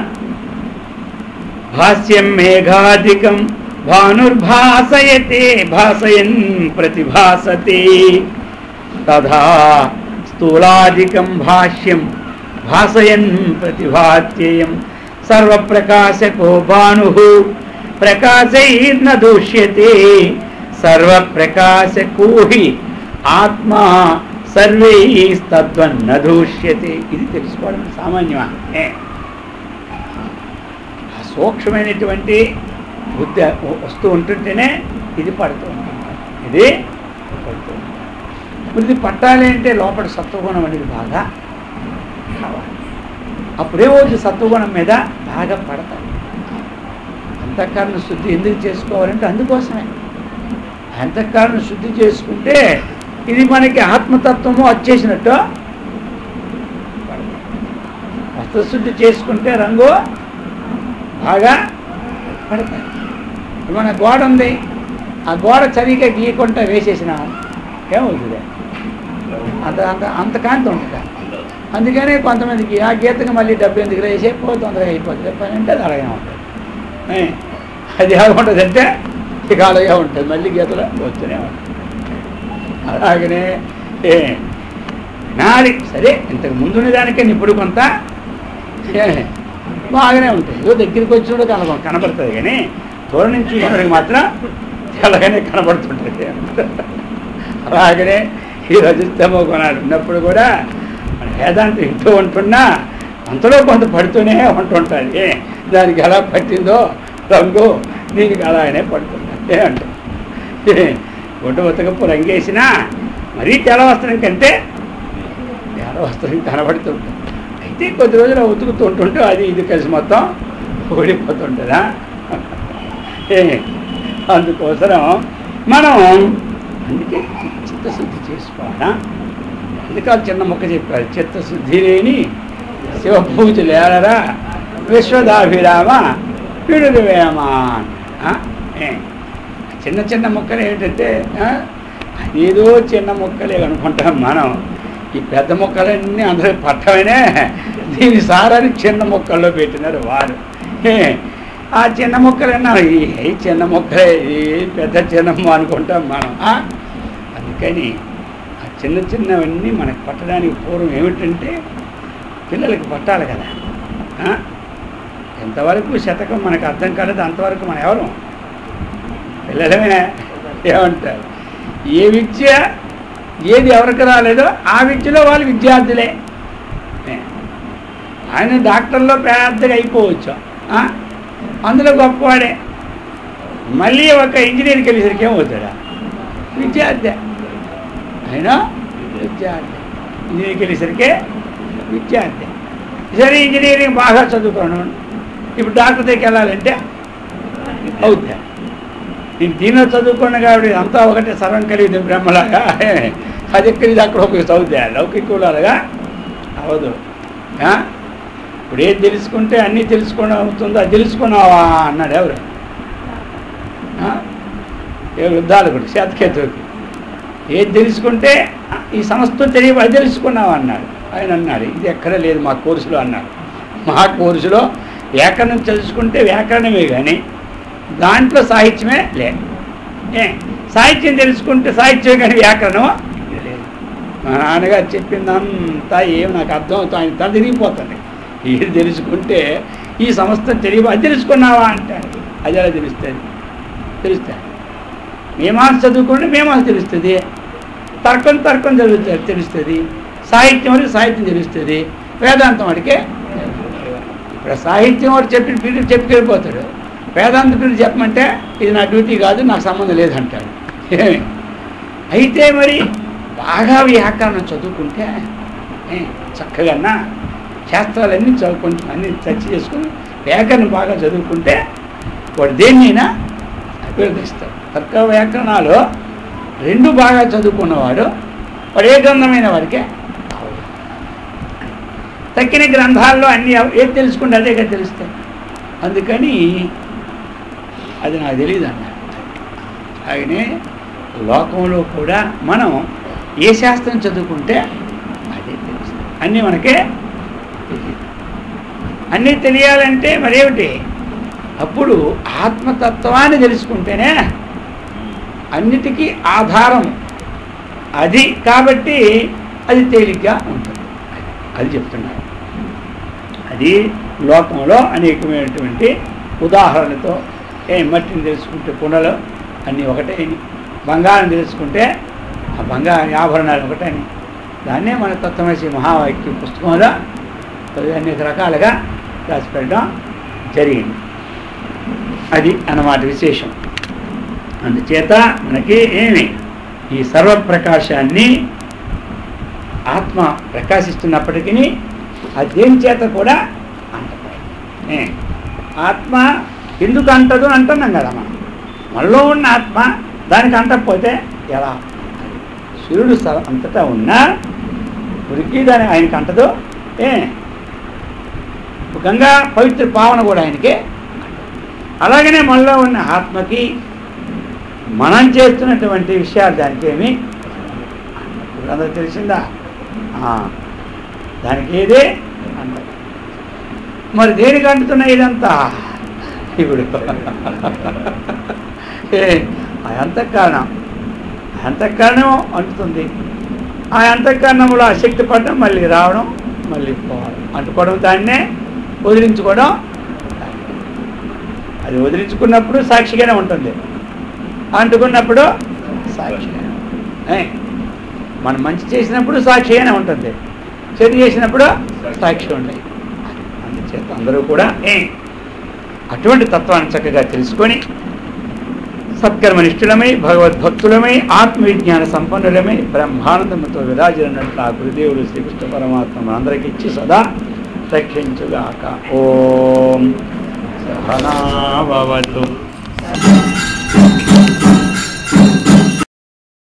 భాష్యం మేఘాధికం భానుర్భాసయతే భాసయన్ ప్రతిభాసతే తథా స్థూలాధికం భాష్యం భాసయన్ ప్రతిభాత్యేయం సర్వప్రకాశకో భాను ప్రకాశైర్న దూష్యతే సర్వప్రకాశకో హి ఆత్మా సర్వైస్తద్వన్న దూష్యతే. ఇది తెలుసుకోవడం సామాన్యమా? సూక్ష్మమైనటువంటి బుద్ధి వస్తూ ఉంటుంటేనే ఇది పడుతూ ఉంటుంది, ఇది పడుతూ ఉంటుంది. ఇది పట్టాలి అంటే లోపల సత్వగుణం అనేది బాగా కావాలి. అప్పుడేమవుతుంది, సత్వగుణం మీద బాగా పడతాయి. అంతఃకరణ శుద్ధి ఎందుకు చేసుకోవాలంటే అందుకోసమే. అంతఃకరణ శుద్ధి చేసుకుంటే ఇది మనకి ఆత్మతత్వము వచ్చేసినట్టు. వస్త్రశుద్ధి చేసుకుంటే రంగు బాగా పడతాయి. మన గోడ ఉంది, ఆ గోడ సరిగ్గా గీయకుండా వేసేసినాం ఏమవుతుంది? అంత అంత అంత కాంతి ఉంటుంది. అందుకనే కొంతమందికి ఆ గీతకి మళ్ళీ డబ్బు ఎందుకు వేసే తొందరగా అయిపోతుంది పని అంటే అది అలాగే ఉంటుంది. అది ఎలా ఉంటుంది అంటే ఇక అలాగే ఉంటుంది, మళ్ళీ గీతలు వస్తూనే ఉంటుంది. అలాగనే వినాలి. సరే, ఇంతకు ముందున్న దానికే ఇప్పుడు కొంత బాగానే ఉంటాయి. ఏదో దగ్గరికి వచ్చినప్పుడు కనపడుతుంది, కానీ దూరం నుంచి చూసినప్పటికి మాత్రం తెల్లగానే కనపడుతుంటుంది. అలాగనే ఈ రజస్తమో కొనాలి ఉన్నప్పుడు కూడా మన వేదాంతం ఇంటూ ఉంటున్నా అంతలో కొంత పడుతూనే ఉంటుంటుంది. దానికి ఎలా పట్టిందో రంగు దీనికి అలాగనే పడుతుంది అంటే గుడ్డ ఉతకపు రంగేసినా మరీ తెల్ల వస్త్రం కంటే తెల్ల వస్త్రం కనబడుతుంటుంది. అయితే కొద్ది రోజులు ఉతుకుతుంటుంటే అది ఇది కలిసి మొత్తం ఓడిపోతుంటుందా? అందుకోసం మనం అందుకే చిత్తశుద్ధి చేసుకోవాలా. అందుకే చిన్న మొక్క చెప్పారు, చిత్తశుద్ధి లేని శివపూజలేరా విశ్వదాభిరామ పిడుగువేమా. చిన్న చిన్న మొక్కలు ఏంటంటే అదేదో చిన్న మొక్కలే అనుకుంటాం మనం. ఈ పెద్ద మొక్కలన్నీ అందరూ పట్టమనే దీని సారాన్ని చిన్న మొక్కల్లో పెట్టినారు వారు. ఆ చిన్న మొక్కలన్నా ఈ చిన్న మొక్కలే, పెద్ద చిన్నమ్మ అనుకుంటాం మనం. అందుకని ఆ చిన్న చిన్నవన్నీ మనకు పట్టడానికి పూర్వం ఏమిటంటే పిల్లలకి పట్టాలి కదా. ఎంతవరకు శతకం మనకు అర్థం కాలేదు అంతవరకు మనం ఎవరు పిల్లలమే. ఏమంటారు? ఏ విద్య ఏది ఎవరికి రాలేదో ఆ విద్యలో వాళ్ళు విద్యార్థులే. ఆయన డాక్టర్లో పెద్దగా అయిపోవచ్చు, అందులో గొప్పవాడే. మళ్ళీ ఒక ఇంజనీర్కి వెళ్ళేసరికి ఏమవుతాడా? విద్యార్థి. అయినా విద్యార్థి. ఇంజనీర్కి వెళ్ళేసరికి విద్యార్థి. సరే, ఇంజనీరింగ్ బాగా చదువుకోను, ఇప్పుడు డాక్టర్ దగ్గరికి వెళ్ళాలంటే అవుతా. నేను దీనిలో చదువుకున్నా కాబట్టి అంతా ఒకటే సర్వం కలిగింది బ్రహ్మలాగా. అది ఎక్కడ ఇది అక్కడ ఒక చదువుతా లౌకికులాగా అవదు. ఇప్పుడు ఏది తెలుసుకుంటే అన్నీ తెలుసుకోవడం అవుతుందో అది తెలుసుకున్నావా అన్నాడు ఎవరు? యుద్ధాలు కూడా శాతకేతువుకి ఏది తెలుసుకుంటే ఈ సమస్తం తెలియ అది తెలుసుకున్నావా అన్నాడు. ఆయన అన్నాడు ఇది ఎక్కడ లేదు మా కోర్సులో అన్నాడు. మా కోర్సులో వ్యాకరణం తెలుసుకుంటే వ్యాకరణమే కానీ దాంట్లో సాహిత్యమే లేదు. సాహిత్యం తెలుసుకుంటే సాహిత్యం కానీ వ్యాకరణం లేదు. మా నాన్నగారు చెప్పిందంతా ఏమి నాకు అర్థం అవుతుంది, ఆయన తను తిరిగిపోతుంది. ఇది తెలుసుకుంటే ఈ సంస్థ అది తెలుసుకున్నావా అంటాడు. అది ఎలా తెలుస్తుంది? మీమాంస చదువుకుంటే మీమాంస తెలుస్తుంది, తర్కం తెలుస్తుంది, సాహిత్యం వరకు సాహిత్యం తెలుస్తుంది, వేదాంతం వాడికే. ఇప్పుడు సాహిత్యం వాడు చెప్పుకెళ్ళిపోతాడు, వేదాంత పిల్లలు చెప్పమంటే ఇది నా డ్యూటీ కాదు, నాకు సంబంధం లేదంటాడు. అయితే మరి బాగా వ్యాకరణం చదువుకుంటే చక్కగా శాస్త్రాలన్నీ చదువుకుంటూ అన్నీ చర్చ చేసుకుని వ్యాకరణం బాగా చదువుకుంటే వాడు దేన్నైనా అభివర్తిస్తాడు. తర్క వ్యాకరణాలు రెండు బాగా చదువుకున్నవాడు వాడు ఏ గ్రంథమైన వాడికే తక్కిన గ్రంథాల్లో అన్నీ ఏది తెలుసుకుంటే అదేగా తెలుస్తాయి. అందుకని అది నాకు తెలియదు అన్నాడు. అలాగనే లోకంలో కూడా మనం ఏ శాస్త్రం చదువుకుంటే అదే తెలుస్తుంది. అన్నీ మనకే తెలియదు. అన్నీ తెలియాలంటే మరేమిటి? అప్పుడు ఆత్మతత్వాన్ని తెలుసుకుంటేనే అన్నిటికీ ఆధారం అది. కాబట్టి అది తేలిగ్గా ఉంటుంది. అది చెప్తున్నారు. అది లోకంలో అనేకమైనటువంటి ఉదాహరణలతో మట్టిని తెలుసుకుంటే కుండలు అన్నీ ఒకటే, బంగారం తెలుసుకుంటే ఆ బంగారు ఆభరణాలు ఒకటని దాన్నే మన తత్వమసి మహావాక్య పుస్తకంలో అనేక రకాలుగా రాసిపెట్టడం జరిగింది. అది అన్నమాట విశేషం. అందుచేత మనకి ఈ సర్వప్రకాశాన్ని ఆత్మ ప్రకాశిస్తున్నప్పటికీ అది దేని చేత కూడా అంటపడదు. ఆత్మ ఎందుకు అంటదు అంటున్నాం కదా మనం. మనలో ఉన్న ఆత్మ దానికి అంటకపోతే ఎలా? సూర్యుడు అంతటా ఉన్నా ఉరికి దాని ఆయనకి అంటదు. గంగా పవిత్ర పావన కూడా ఆయనకే. అలాగనే మనలో ఉన్న ఆత్మకి మనం చేస్తున్నటువంటి విషయాలు దానికి ఏమి అందరూ తెలిసిందా? దానికి ఏదే అంటారు. మరి దేనికి అంటున్నాయి ఇదంతా? ఇప్పుడు అంతఃకరణం అంటుతుంది. ఆ అంతఃకరణంలో ఆ శక్తి పడడం, మళ్ళీ రావడం, మళ్ళీ పోవడం, అంటుకోవడం, దాన్నే వదిలించుకోవడం. అది వదిలించుకున్నప్పుడు సాక్షిగానే ఉంటుంది, అంటుకున్నప్పుడు సాక్షిగానే. మనం మంచి చేసినప్పుడు సాక్షిగానే ఉంటుంది, చెడు చేసినప్పుడు సాక్షి ఉంటాయి. అందుచేత అందరూ కూడా అటువంటి తత్వాన్ని చక్కగా తెలుసుకొని సత్కర్మనిష్ఠులమై, భగవద్భక్తులమై, ఆత్మవిజ్ఞాన సంపన్నులమై, బ్రహ్మానందముతో విరాజినట్లు ఆ గురుదేవుడు శ్రీకృష్ణ పరమాత్మ అందరికీ ఇచ్చి సదా రక్షించుగాక. ఓం సహనా భవతు.